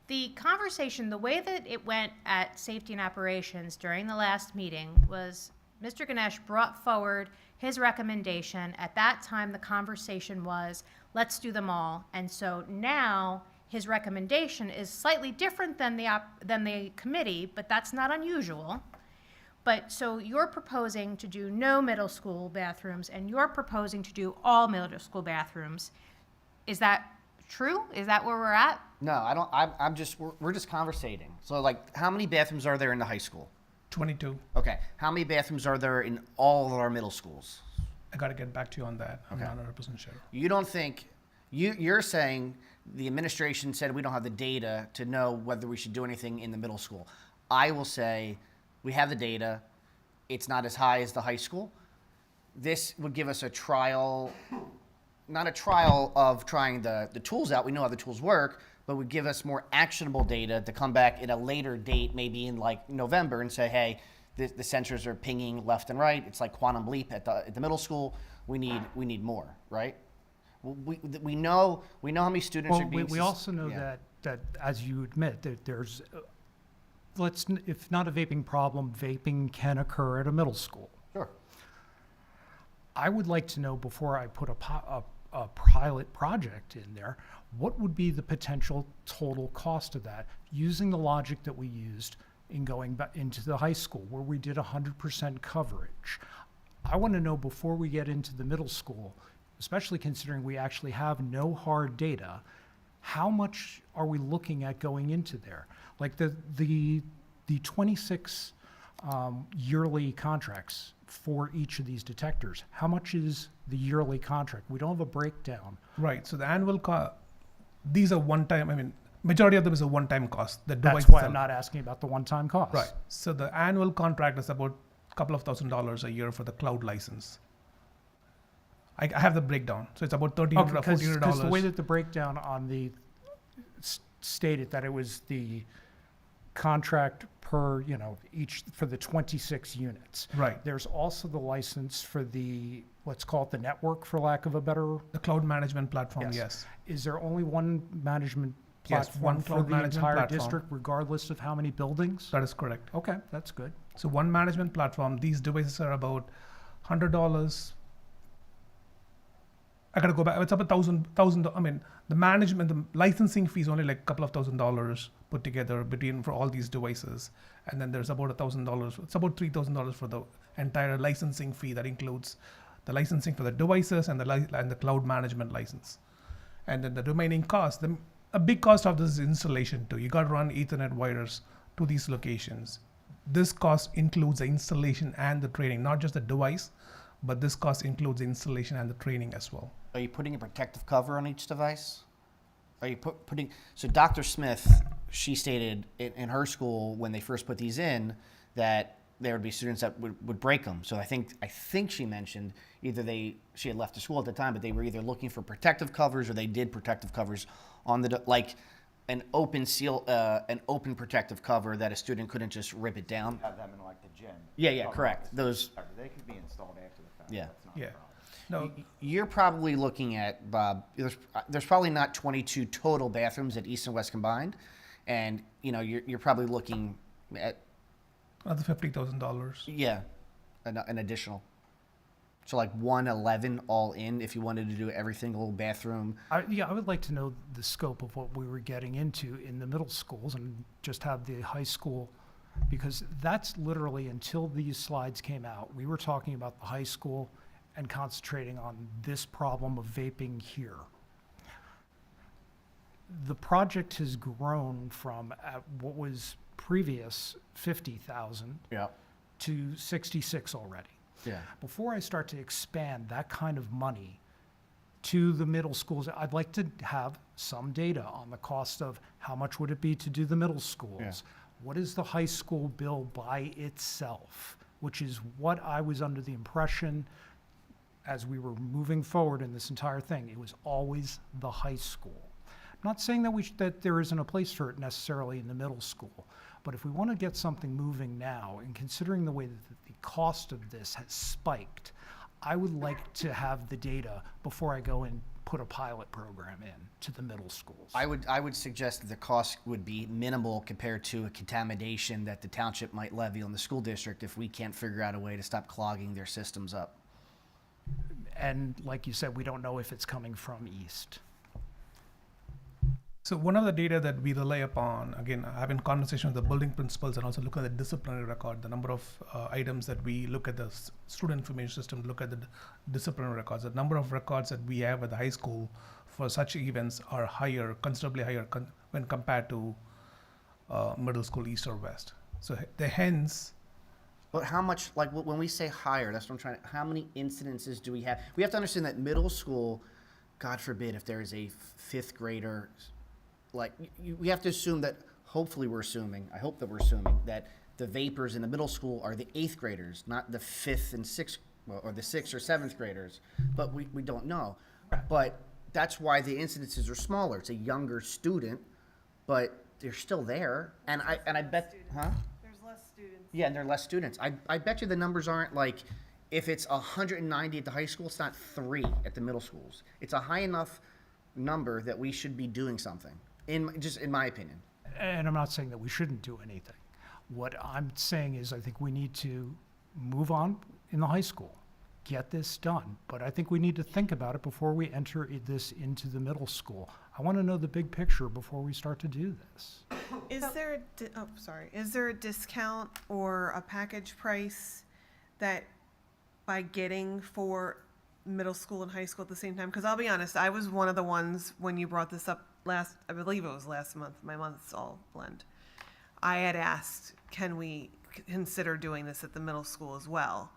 the conversation, the way that it went at Safety and Operations during the last meeting was Mr. Ganesh brought forward his recommendation. At that time, the conversation was, let's do them all. And so now his recommendation is slightly different than the committee, but that's not unusual. But so you're proposing to do no middle school bathrooms, and you're proposing to do all middle school bathrooms. Is that true? Is that where we're at? No, I don't. We're just conversating. So like, how many bathrooms are there in the high school? 22. Okay. How many bathrooms are there in all of our middle schools? I got to get back to you on that. I'm Okay. not 100% sure. You don't think you're saying the administration said we don't have the data to know whether we should do anything in the middle school. I will say we have the data. It's not as high as the high school. This would give us a trial, not a trial of trying the tools out. We know how the tools work, but would give us more actionable data to come back at a later date, maybe in like November, and say, hey, the sensors are pinging left and right. It's like quantum leap at the middle school. We need more, right? We know how many students Well, are being. we also know yeah. that, as you admit, that there's, if not a vaping problem, vaping can occur at a middle school. Sure. I would like to know, before I put a pilot project in there, what would be the potential total cost of that, using the logic that we used in going back into the high school, where we did 100% coverage. I want to know, before we get into the middle school, especially considering we actually have no hard data, how much are we looking at going into there? Like the 26 yearly contracts for each of these detectors, how much is the yearly contract? We don't have a breakdown. Right. So the annual these are one-time. I mean, majority of them is a one-time cost. The device That's why I'm itself. not asking about the one-time cost. Right. So the annual contract is about a couple of $1,000s a year for the cloud license. I have the breakdown. So it's about $1,300 or $1,400. Because the way that the breakdown on the stated that it was the contract per, each for the 26 units. Right. There's also the license for the, let's call it the network, for lack of a better. The cloud management platform, yes. Is there only one management Yes, platform one for cloud the management entire platform. district, regardless of how many buildings? That is correct. Okay, that's good. So one management platform, these devices are about $100. I gotta go back. It's about thousand. I mean, the management, the licensing fee is only like a couple of $1,000s put together between for all these devices, and then there's about $1,000. It's about $3,000 for the entire licensing fee. That includes the licensing for the devices and the cloud management license, and then the remaining cost. A big cost of this is installation too. You got to run Ethernet wires to these locations. This cost includes the installation and the training, not just the device, but this cost includes the installation and the training as well. Are you putting a protective cover on each device? Are you putting, so Dr. Smith, she stated in her school when they first put these in that there would be students that would break them. So I think she mentioned either she had left the school at the time, but they were either looking for protective covers or they did protective covers on like an open seal, an open protective cover that a student couldn't just rip it down. Have them in like the gym. Yeah, correct. Those. They could be installed after the fact. Yeah. That's not a Yeah. problem. No, You're probably looking at, Bob, there's probably not 22 total bathrooms at East and West combined. And, you're probably looking at, another $50,000. yeah, an additional. So like 111 all in if you wanted to do every single bathroom. I would like to know the scope of what we were getting into in the middle schools and just have the high school, because that's literally until these slides came out, we were talking about the high school and concentrating on this problem of vaping here. The project has grown from what was previous 50,000 Yeah. to 66 already. Yeah. Before I start to expand that kind of money to the middle schools, I'd like to have some data on the cost of how much would it be to do the middle schools? Yeah. What is the high school bill by itself? Which is what I was under the impression as we were moving forward in this entire thing. It was always the high school. I'm not saying that there isn't a place for it necessarily in the middle school, but if we want to get something moving now, and considering the way that the cost of this has spiked, I would like to have the data before I go and put a pilot program in to the middle schools. I would suggest that the cost would be minimal compared to a contamination that the township might levy on the school district if we can't figure out a way to stop clogging their systems up. And like you said, we don't know if it's coming from east. So one of the data that we rely upon, again, having conversation with the building principals and also looking at the disciplinary record, the number of items that we look at the student information system, look at the disciplinary records, the number of records that we have at the high school for such events are higher, considerably higher when compared to middle school east or west. So hence, But how much, like when we say higher, that's what I'm trying to, how many incidences do we have? We have to understand that middle school, God forbid, if there is a fifth grader, like we have to assume that, hopefully we're assuming, I hope that we're assuming that the vapors in the middle school are the eighth graders, not the fifth and sixth, or the sixth or seventh graders. But we don't know. But that's why the incidences are smaller. It's a younger student, but they're still there. And I bet, huh? There's less students. Yeah, and there are less students. I bet you the numbers aren't like, if it's 190 at the high school, it's not 3 at the middle schools. It's a high enough number that we should be doing something, just in my opinion. And I'm not saying that we shouldn't do anything. What I'm saying is I think we need to move on in the high school, get this done. But I think we need to think about it before we enter this into the middle school. I want to know the big picture before we start to do this. Is there a discount or a package price that by getting for middle school and high school at the same time? Because I'll be honest, I was one of the ones when you brought this up I believe it was last month, my months all blend. I had asked, can we consider doing this at the middle school as well?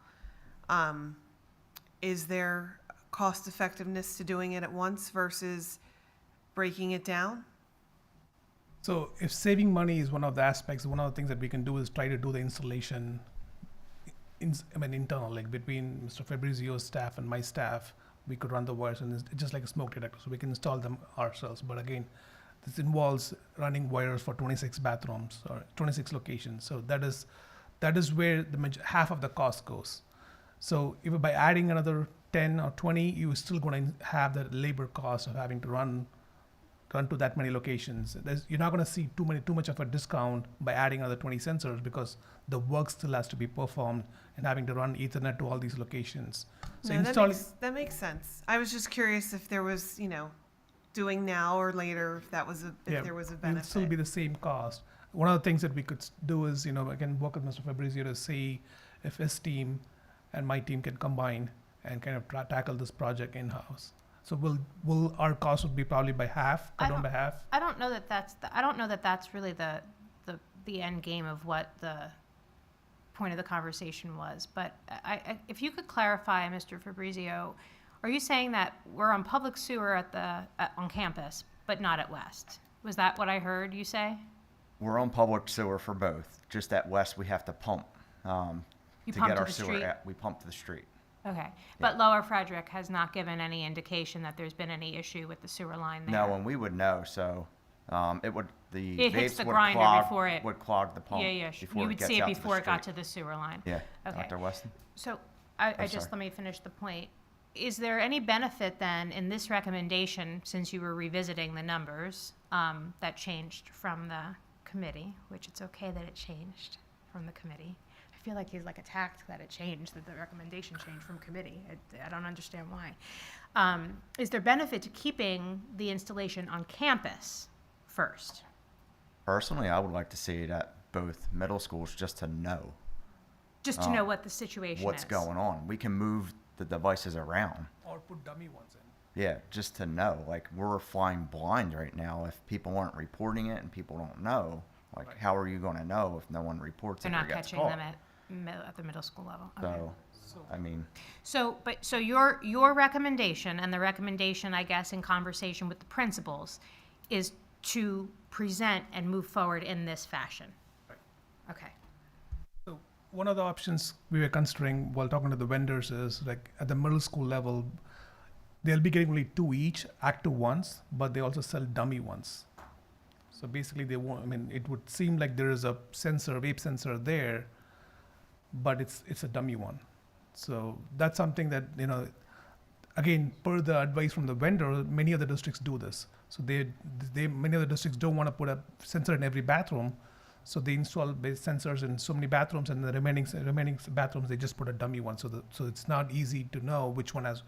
Is there cost effectiveness to doing it at once versus breaking it down? so if saving money is one of the aspects, one of the things that we can do is try to do the installation internal, like between Mr. Fabrizio's staff and my staff, we could run the wires, and it's just like a smoke detector, so we can install them ourselves. But again, this involves running wires for 26 bathrooms or 26 locations. So that is where half of the cost goes. So if by adding another 10 or 20, you're still going to have the labor cost of having to run run to that many locations. You're not going to see too much of a discount by adding another 20 sensors because the work still has to be performed and having to run Ethernet to all these locations. So No, installing. that makes sense. I was just curious if there was, doing now or later, if that was if there was a It will benefit. still be the same cost. One of the things that we could do is, again, work with Mr. Fabrizio to see if his team and my team can combine and kind of tackle this project in-house. So will our cost would be probably by half, cut down by half? I don't know that that's really the end game of what the point of the conversation was. But if you could clarify, Mr. Fabrizio, are you saying that we're on public sewer on campus, but not at West? Was that what I heard you say? We're on public sewer for both. Just at West, we have to pump You to pump get to our the sewer. street? We pump to the street. Okay, but Lower Frederick has not given any indication that there's been any issue with the sewer line there? No, and we would know. So the It hits vapes the would grinder clog, before it. would clog the pump. Yeah. Before You it would gets see it out to the before it got to street. the sewer line. Yeah, Okay. Dr. Weston. So sorry. let me finish the point. Is there any benefit then in this recommendation, since you were revisiting the numbers that changed from the committee, which it's okay that it changed from the committee? I feel like he's like attacked that it changed, that the recommendation changed from committee. I don't understand why. Is there benefit to keeping the installation on campus first? Personally, I would like to see it at both middle schools just to know. Just to know what the situation what's is. going on. We can move the devices around. Or put dummy ones in. Yeah, just to know. Like, we're flying blind right now. If people aren't reporting it and people don't know, like, how are you going to know if no one reports They're it or not gets catching caught? them at the middle school level. Okay. So, I mean, So your recommendation, and the recommendation, I guess, in conversation with the principals, is to present and move forward in this fashion. Right. Okay. So one of the options we were considering while talking to the vendors is like at the middle school level, they'll be getting only 2 each, active ones, but they also sell dummy ones. So basically they won't, it would seem like there is a sensor, vape sensor there, but it's a dummy one. So that's something that, again, per the advice from the vendor, many of the districts do this. So many of the districts don't want to put a sensor in every bathroom. So they install base sensors in so many bathrooms, and the remaining bathrooms, they just put a dummy one. So it's not easy to know which one has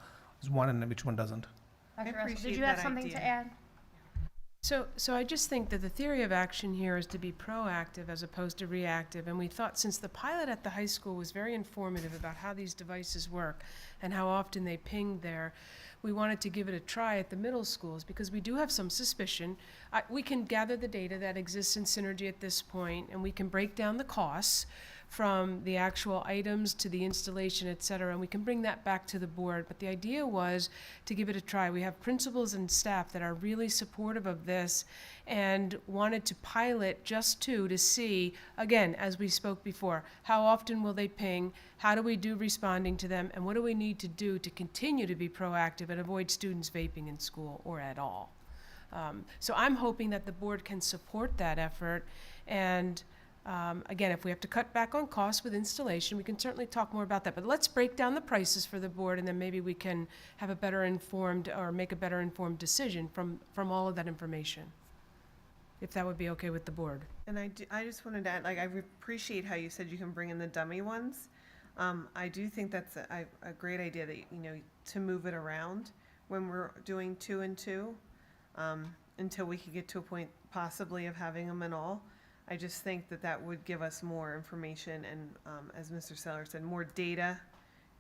one and which one doesn't. Dr. Russell, appreciate did you have that something idea. to add? So I just think that the theory of action here is to be proactive as opposed to reactive. And we thought, since the pilot at the high school was very informative about how these devices work and how often they ping there, we wanted to give it a try at the middle schools because we do have some suspicion. We can gather the data that exists in Synergy at this point, and we can break down the costs from the actual items to the installation, et cetera, and we can bring that back to the board. But the idea was to give it a try. We have principals and staff that are really supportive of this and wanted to pilot just to see, again, as we spoke before, how often will they ping, how do we do responding to them, and what do we need to do to continue to be proactive and avoid students vaping in school or at all. So I'm hoping that the board can support that effort, and again, if we have to cut back on costs with installation, we can certainly talk more about that. But let's break down the prices for the board, and then maybe we can have a better informed or make a better informed decision from all of that information, if that would be okay with the board. And I just wanted to add, I appreciate how you said you can bring in the dummy ones. I do think that's a great idea that, to move it around when we're doing 2 and 2, until we could get to a point possibly of having them in all. I just think that would give us more information and, as Mr. Seller said, more data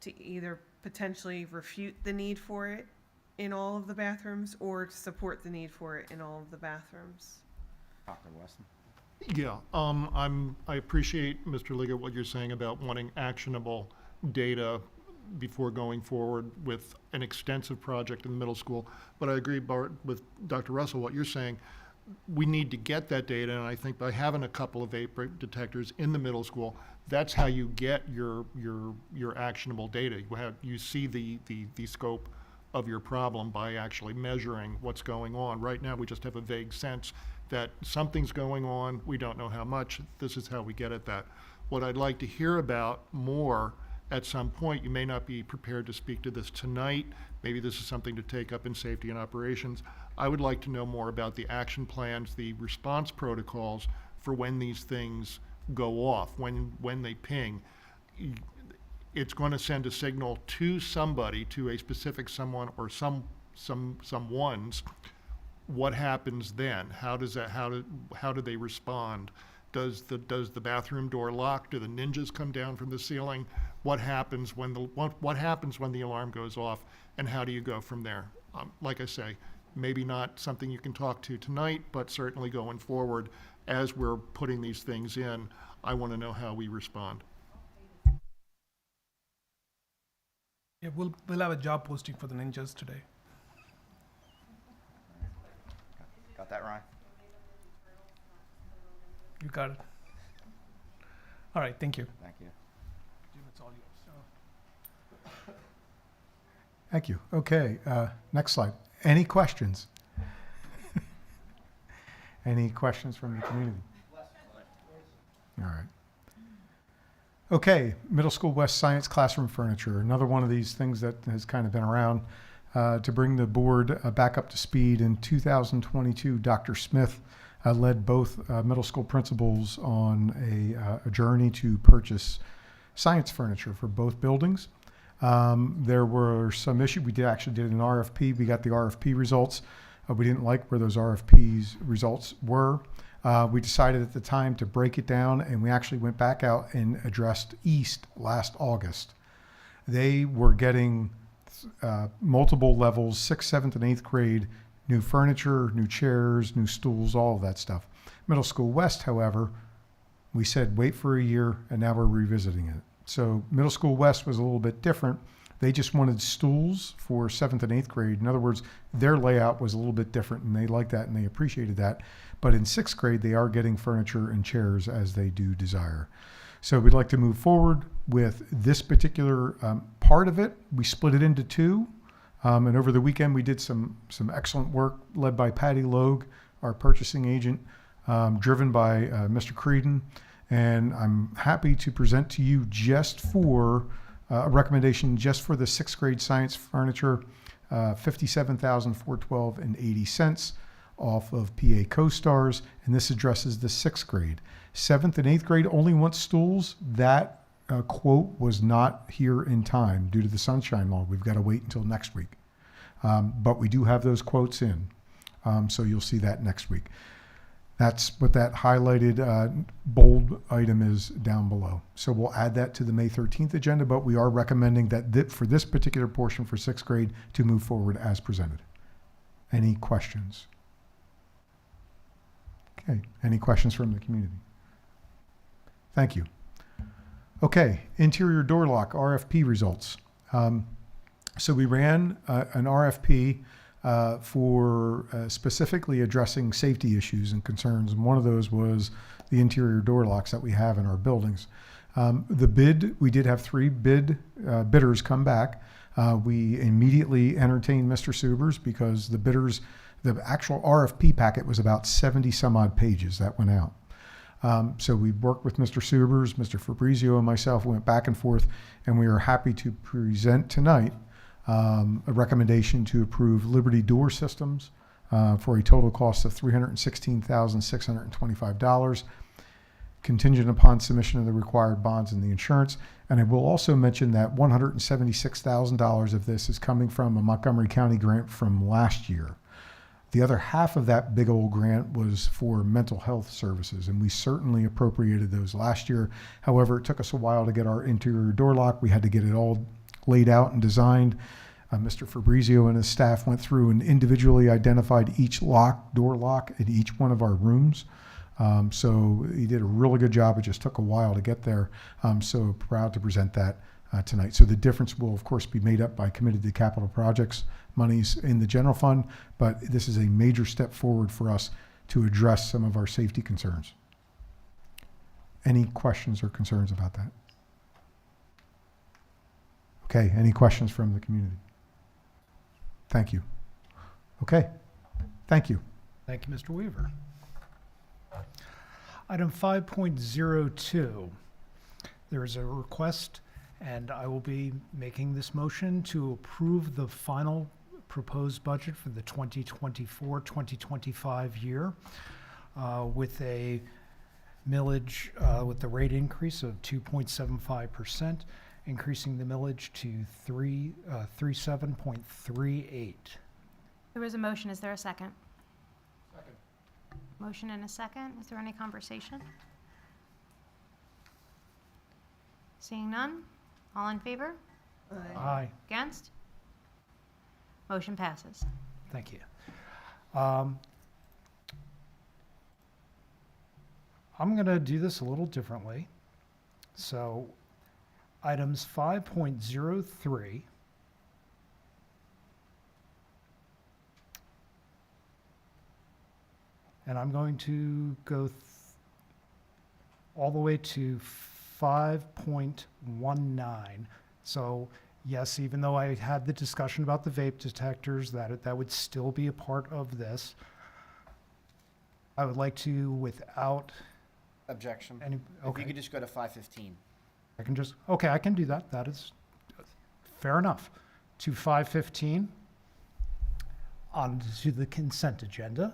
to either potentially refute the need for it in all of the bathrooms or to support the need for it in all of the bathrooms. Dr. Weston. Yeah, I appreciate, Mr. Liggett, what you're saying about wanting actionable data before going forward with an extensive project in the middle school. But I agree, Bart, with Dr. Russell, what you're saying. We need to get that data, and I think by having a couple of vape detectors in the middle school, that's how you get your actionable data. You see the scope of your problem by actually measuring what's going on. Right now, we just have a vague sense that something's going on. We don't know how much. This is how we get at that. What I'd like to hear about more at some point. You may not be prepared to speak to this tonight. Maybe this is something to take up in safety and operations. I would like to know more about the action plans, the response protocols for when these things go off, when they ping. It's going to send a signal to somebody, to a specific someone or someone's. What happens then? How do they respond? Does the bathroom door lock? Do the ninjas come down from the ceiling? What happens when the alarm goes off, and how do you go from there? Like I say, maybe not something you can talk to tonight, but certainly going forward, as we're putting these things in, I want to know how we respond. Yeah, we'll have a job posting for the ninjas today. Got that, Ryan? You got it. All right, thank you. Thank you. Jim, it's all yours. Thank you. Okay, next slide. Any questions? Any questions from the community? All right. Okay, Middle School West Science Classroom Furniture, another one of these things that has kind of been around to bring the board back up to speed. In 2022, Dr. Smith led both middle school principals on a journey to purchase science furniture for both buildings. There were some issues. We did an RFP. We got the RFP results. We didn't like where those RFP's results were. We decided at the time to break it down, and we actually went back out and addressed East last August. They were getting multiple levels, 6th, 7th, and 8th grade, new furniture, new chairs, new stools, all of that stuff. Middle School West, however, we said wait for a year, and now we're revisiting it. So Middle School West was a little bit different. They just wanted stools for 7th and 8th grade. In other words, their layout was a little bit different, and they liked that and they appreciated that. But in 6th grade, they are getting furniture and chairs as they do desire. So we'd like to move forward with this particular part of it. We split it into two. And over the weekend, we did some excellent work led by Patty Logue, our purchasing agent, driven by Mr. Creedon. And I'm happy to present to you just for a recommendation just for the 6th grade science furniture, $57,412.80 off of PA CoStars, and this addresses the 6th grade. 7th and 8th grade only want stools. That quote was not here in time due to the sunshine law. We've got to wait until next week. But we do have those quotes in, so you'll see that next week. That's what that highlighted bold item is down below. So we'll add that to the May 13th agenda, but we are recommending that for this particular portion for 6th grade to move forward as presented. Any questions? Okay, any questions from the community? Thank you. Okay, interior door lock RFP results. So we ran an RFP for specifically addressing safety issues and concerns, and one of those was the interior door locks that we have in our buildings. The bid, we did have 3 bidders come back. We immediately entertained Mr. Subers because the actual RFP packet was about 70 some odd pages that went out. So we worked with Mr. Subers, Mr. Fabrizio, and myself, went back and forth, and we are happy to present tonight a recommendation to approve Liberty Door Systems for a total cost of $316,625, contingent upon submission of the required bonds and the insurance. And I will also mention that $176,000 of this is coming from a Montgomery County grant from last year. The other half of that big old grant was for mental health services, and we certainly appropriated those last year. However, it took us a while to get our interior door lock. We had to get it all laid out and designed. Mr. Fabrizio and his staff went through and individually identified each door lock in each one of our rooms. So he did a really good job. It just took a while to get there. So proud to present that tonight. So the difference will, of course, be made up by committed to capital projects monies in the general fund, but this is a major step forward for us to address some of our safety concerns. Any questions or concerns about that? Okay, any questions from the community? Thank you. Okay, thank you. Thank you, Mr. Weaver. Item 5.02, there is a request And I will be making this motion to approve the final proposed budget for the 2024-2025 year with a millage, with the rate increase of 2.75%, increasing the millage to 37.38. There was a motion. Is there a second? Second. Motion and a second. Is there any conversation? Seeing none? All in favor? Aye. Against? Motion passes. Thank you. I'm going to do this a little differently. So items 5.03 and I'm going to go all the way to 5.19. So yes, even though I had the discussion about the vape detectors, that would still be a part of this. I would like to, without Objection. any, If okay, you could just go to 515. I can just, okay, I can do that. That is fair enough. To 515, on to the consent agenda.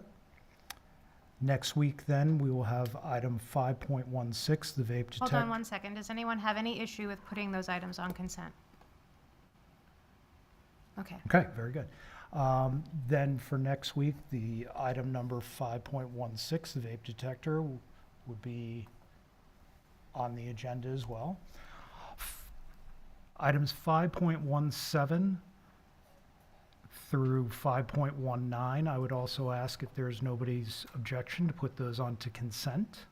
Next week, then, we will have item 5.16, the vape detector. Hold on 1 second. Does anyone have any issue with putting those items on consent? Okay. Okay, very good. Then for next week, the item number 5.16, the vape detector, would be on the agenda as well. Items 5.17 through 5.19, I would also ask if there's nobody's objection to put those on to consent.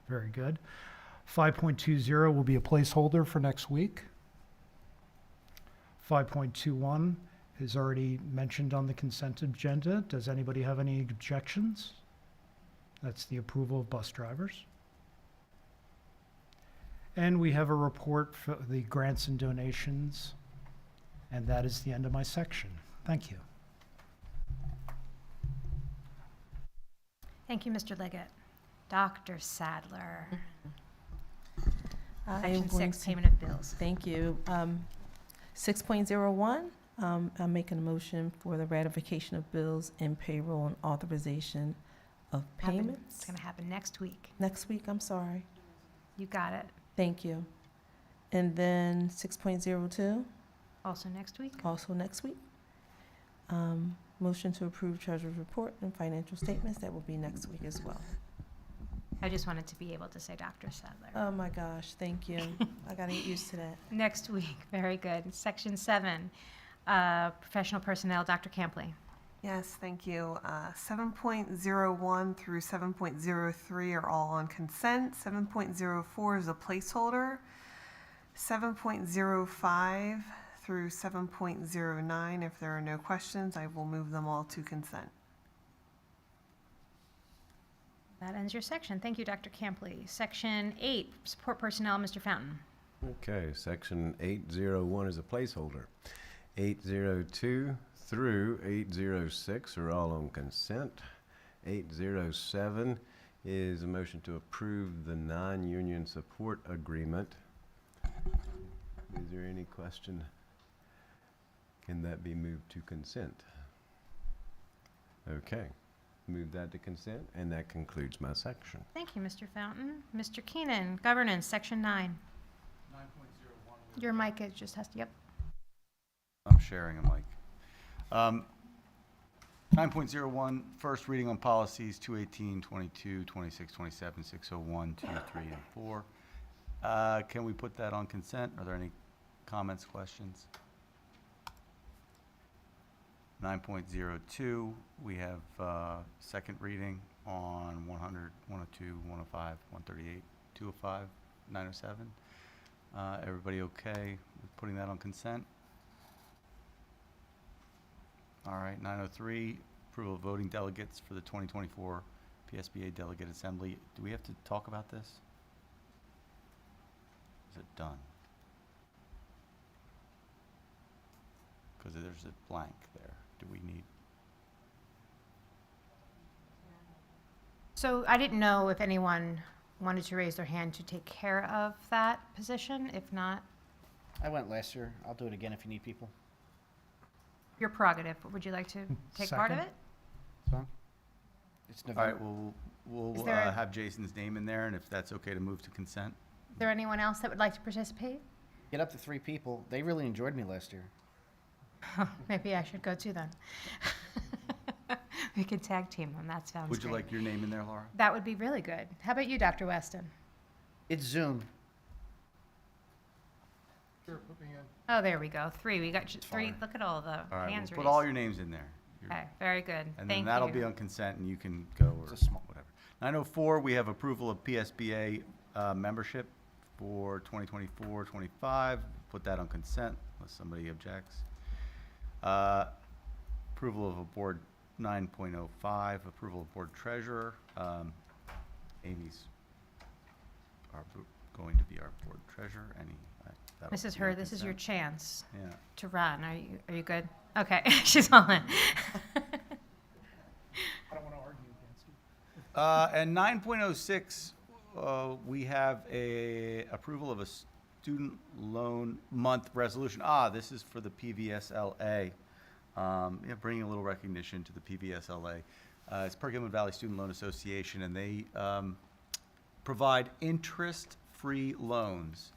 Very good. 5.20 will be a placeholder for next week. 5.21 is already mentioned on the consent agenda. Does anybody have any objections? That's the approval of bus drivers. And we have a report for the grants and donations. And that is the end of my section. Thank you. Thank you, Mr. Liggett. Dr. Sadler. I am Section going 6, to- payment of bills. Thank you. 6.01, I'm making a motion for the ratification of bills and payroll and authorization of It's payments. going to happen next week. Next week, I'm sorry. You got it. Thank you. And then 6.02, Also next week. also next week. Motion to approve treasurer's report and financial statements. That will be next week as well. I just wanted to be able to say Dr. Sadler. Oh my gosh, thank you. I gotta get used to that. Next week. Very good. Section 7, professional personnel, Dr. Campley. Yes, thank you. 7.01 through 7.03 are all on consent. 7.04 is a placeholder. 7.05 through 7.09, if there are no questions, I will move them all to consent. That ends your section. Thank you, Dr. Campley. Section 8, support personnel, Mr. Fountain. Okay, section 801 is a placeholder. 802 through 806 are all on consent. 807 is a motion to approve the non-union support agreement. Is there any question? Can that be moved to consent? Okay, move that to consent, and that concludes my section. Thank you, Mr. Fountain. Mr. Keenan, governance, section 9. 9.01. Your mic is just has to, yep. I'm sharing a mic. 9.01, first reading on policies 218, 22, 26, 27, 601, 2, 3, and 4. Can we put that on consent? Are there any comments, questions? 9.02, we have second reading on 100, 102, 105, 138, 205, 907. Everybody okay with putting that on consent? All right, 903, approval of voting delegates for the 2024 PSBA Delegate Assembly. Do we have to talk about this? Is it done? Because there's a blank there. Do we need? So I didn't know if anyone wanted to raise their hand to take care of that position. If not, I went last year. I'll do it again if you need people. your prerogative. Would you like to take part of Second. it? It's All November. right, we'll Is there a- have Jason's name in there, and if that's okay to move to consent. Is there anyone else that would like to participate? Get up to 3 people. They really enjoyed me last year. Maybe I should go too then. We could tag team them. That sounds Would you great. like your name in there, Laura? That would be really good. How about you, Dr. Weston? It's Zoom. Sure, put me in. Oh, there we go. 3. We got 3. fine. Look at all the All right, hands we'll raised. put all your names in there. Your- Okay, very good. And Thank then that'll you. be on consent, and you can go or whatever. 904, we have approval of PSBA membership for 2024-25. Put that on consent unless somebody objects. Approval of a board 9.05, approval of board treasurer. Amy's going to be our board treasurer. That'll Mrs. be on Hurd, this is your consent. chance Yeah. to run. Are you good? Okay, she's all in. I don't want to argue against you. And 9.06, we have a approval of a student loan month resolution. This is for the PVSLA. Bringing a little recognition to the PVSLA. It's Perkiomen Valley Student Loan Association, and they provide interest-free loans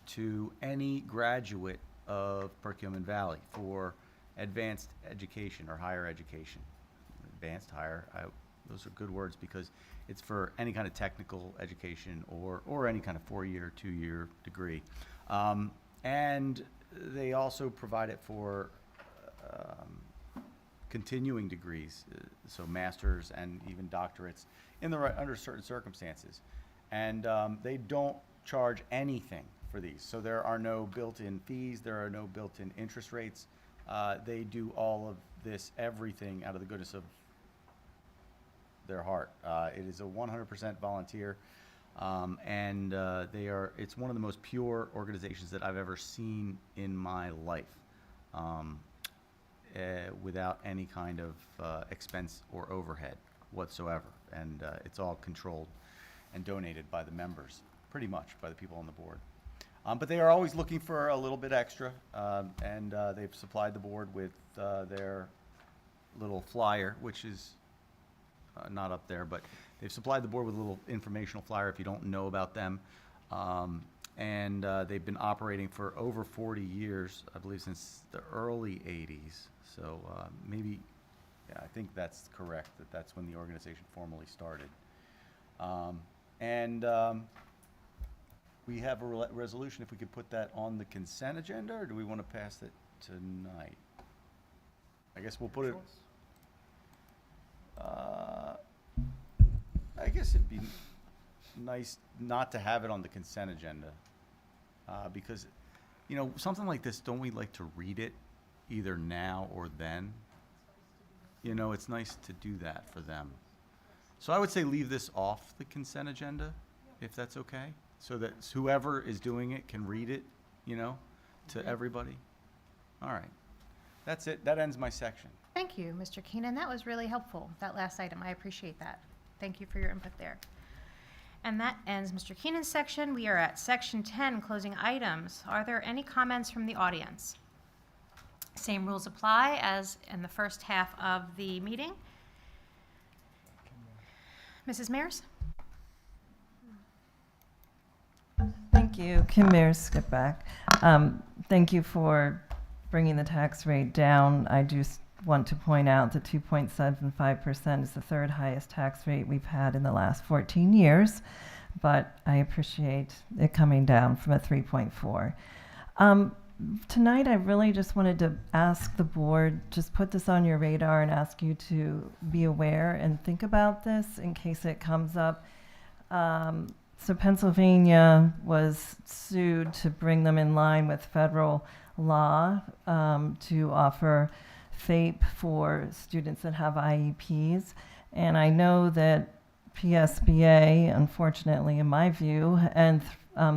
to any graduate of Perkiomen Valley for advanced education or higher education. Advanced, higher, those are good words because it's for any kind of technical education or any kind of 4-year, 2-year degree. And they also provide it for continuing degrees, so masters and even doctorates under certain circumstances. And they don't charge anything for these. So there are no built-in fees, there are no built-in interest rates. They do all of this, everything out of the goodness of their heart. It is a 100% volunteer, and it's one of the most pure organizations that I've ever seen in my life, without any kind of expense or overhead whatsoever. And it's all controlled and donated by the members, pretty much by the people on the board. But they are always looking for a little bit extra, and they've supplied the board with their little flyer, which is not up there, but they've supplied the board with a little informational flyer if you don't know about them. And they've been operating for over 40 years, I believe since the early 80s. So maybe, yeah, I think that's correct, that's when the organization formally started. We have a resolution, if we could put that on the consent agenda, or do we want to pass it tonight? I guess we'll put it. I guess it'd be nice not to have it on the consent agenda, because, something like this, don't we like to read it either now or then? It's nice to do that for them. So I would say leave this off the consent agenda, if that's okay, so that whoever is doing it can read it, to everybody. All right. That's it. That ends my section. Thank you, Mr. Keenan. That was really helpful, that last item. I appreciate that. Thank you for your input there. And that ends Mr. Keenan's section. We are at section 10, closing items. Are there any comments from the audience? Same rules apply as in the first half of the meeting. Mrs. Mears? Thank you. Kim Mears, skip back. Thank you for bringing the tax rate down. I do want to point out that 2.75% is the third highest tax rate we've had in the last 14 years, but I appreciate it coming down from a 3.4. Tonight, I really just wanted to ask the board, just put this on your radar and ask you to be aware and think about this in case it comes up. So Pennsylvania was sued to bring them in line with federal law to offer FAPE for students that have IEPs. And I know that PSBA, unfortunately, in my view, and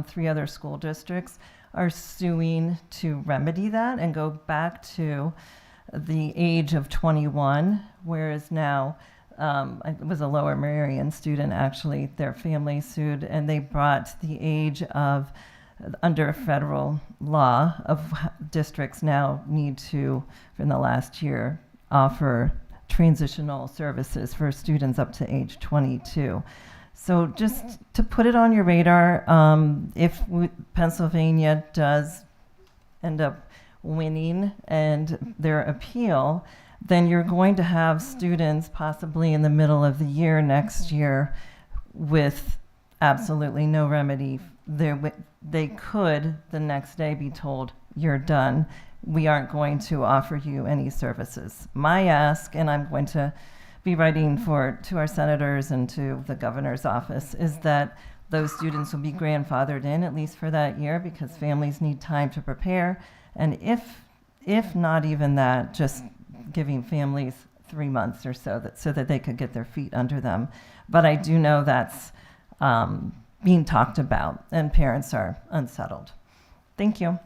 3 other school districts are suing to remedy that and go back to the age of 21, whereas now it was a Lower Merion student actually, their family sued, and they brought the age of, under federal law, of districts now need to, in the last year, offer transitional services for students up to age 22. So just to put it on your radar, if Pennsylvania does end up winning and their appeal, then you're going to have students possibly in the middle of the year next year with absolutely no remedy. They could the next day be told, you're done. We aren't going to offer you any services. My ask, and I'm going to be writing to our senators and to the governor's office, is that those students will be grandfathered in at least for that year, because families need time to prepare. And if not even that, just giving families 3 months or so that they could get their feet under them. But I do know that's being talked about, and parents are unsettled. Thank you.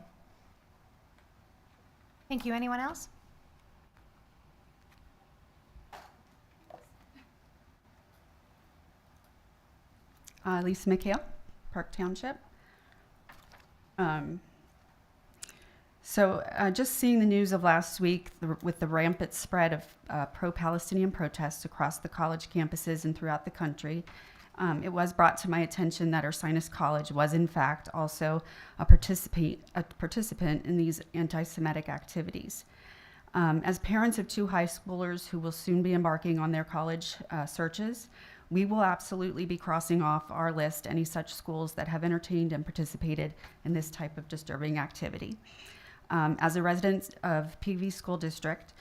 Thank you. Anyone else? Lisa McHale, Park Township. Just seeing the news of last week with the rampant spread of pro-Palestinian protests across the college campuses and throughout the country, it was brought to my attention that Ursinus College was in fact also a participant in these anti-Semitic activities. As parents of 2 high schoolers who will soon be embarking on their college searches, we will absolutely be crossing off our list any such schools that have entertained and participated in this type of disturbing activity. As a resident of PV School District,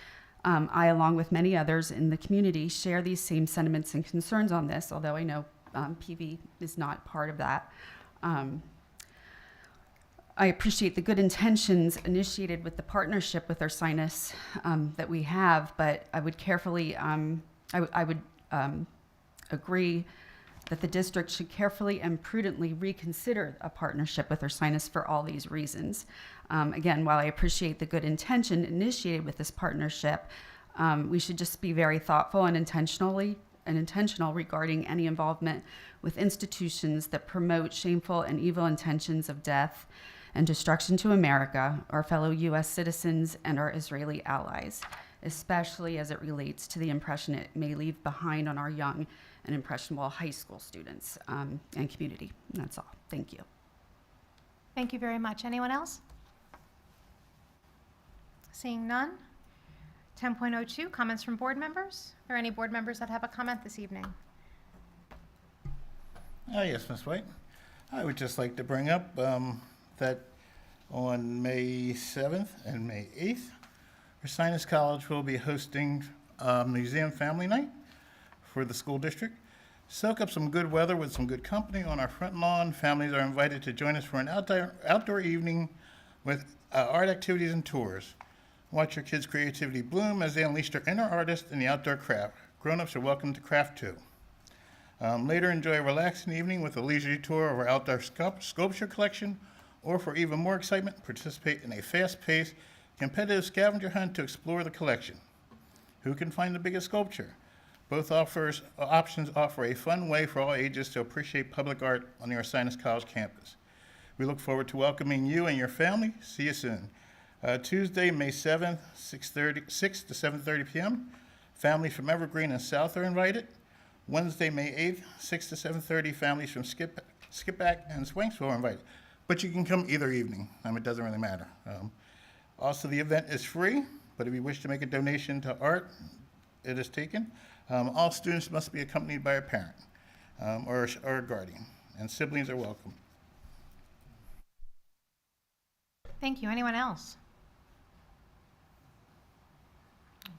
I, along with many others in the community, share these same sentiments and concerns on this, although I know PV is not part of that. I appreciate the good intentions initiated with the partnership with Ursinus that we have, but I would carefully, I would agree that the district should carefully and prudently reconsider a partnership with Ursinus for all these reasons. Again, while I appreciate the good intention initiated with this partnership, we should just be very thoughtful and intentional regarding any involvement with institutions that promote shameful and evil intentions of death and destruction to America, our fellow U.S. citizens, and our Israeli allies, especially as it relates to the impression it may leave behind on our young and impressionable high school students and community. And that's all. Thank you. Thank you very much. Anyone else? Seeing none. 10.02, comments from board members. Are there any board members that have a comment this evening? Yes, Ms. White. I would just like to bring up that on May 7th and May 8th, Ursinus College will be hosting Museum Family Night for the school district. Soak up some good weather with some good company on our front lawn. Families are invited to join us for an outdoor evening with art activities and tours. Watch your kids' creativity bloom as they unleash their inner artist in the outdoor craft. Grown-ups are welcome to craft too. Later, enjoy a relaxing evening with a leisurely tour of our outdoor sculpture collection, or for even more excitement, participate in a fast-paced, competitive scavenger hunt to explore the collection. Who can find the biggest sculpture? Both options offer a fun way for all ages to appreciate public art on the Ursinus College campus. We look forward to welcoming you and your family. See you soon. Tuesday, May 7th, 6 to 7:30 p.m. Families from Evergreen and South are invited. Wednesday, May 8th, 6 to 7:30, families from Skipback and Swanksville are invited. But you can come either evening. It doesn't really matter. Also, the event is free, but if you wish to make a donation to art, it is taken. All students must be accompanied by a parent or a guardian, and siblings are welcome. Thank you. Anyone else?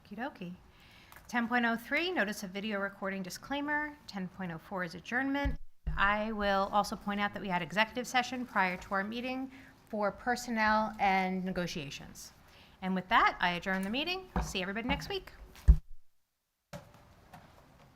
Okie dokie. 10.03, notice of video recording disclaimer. 10.04 is adjournment. I will also point out that we had executive session prior to our meeting for personnel and negotiations. And with that, I adjourn the meeting. See everybody next week.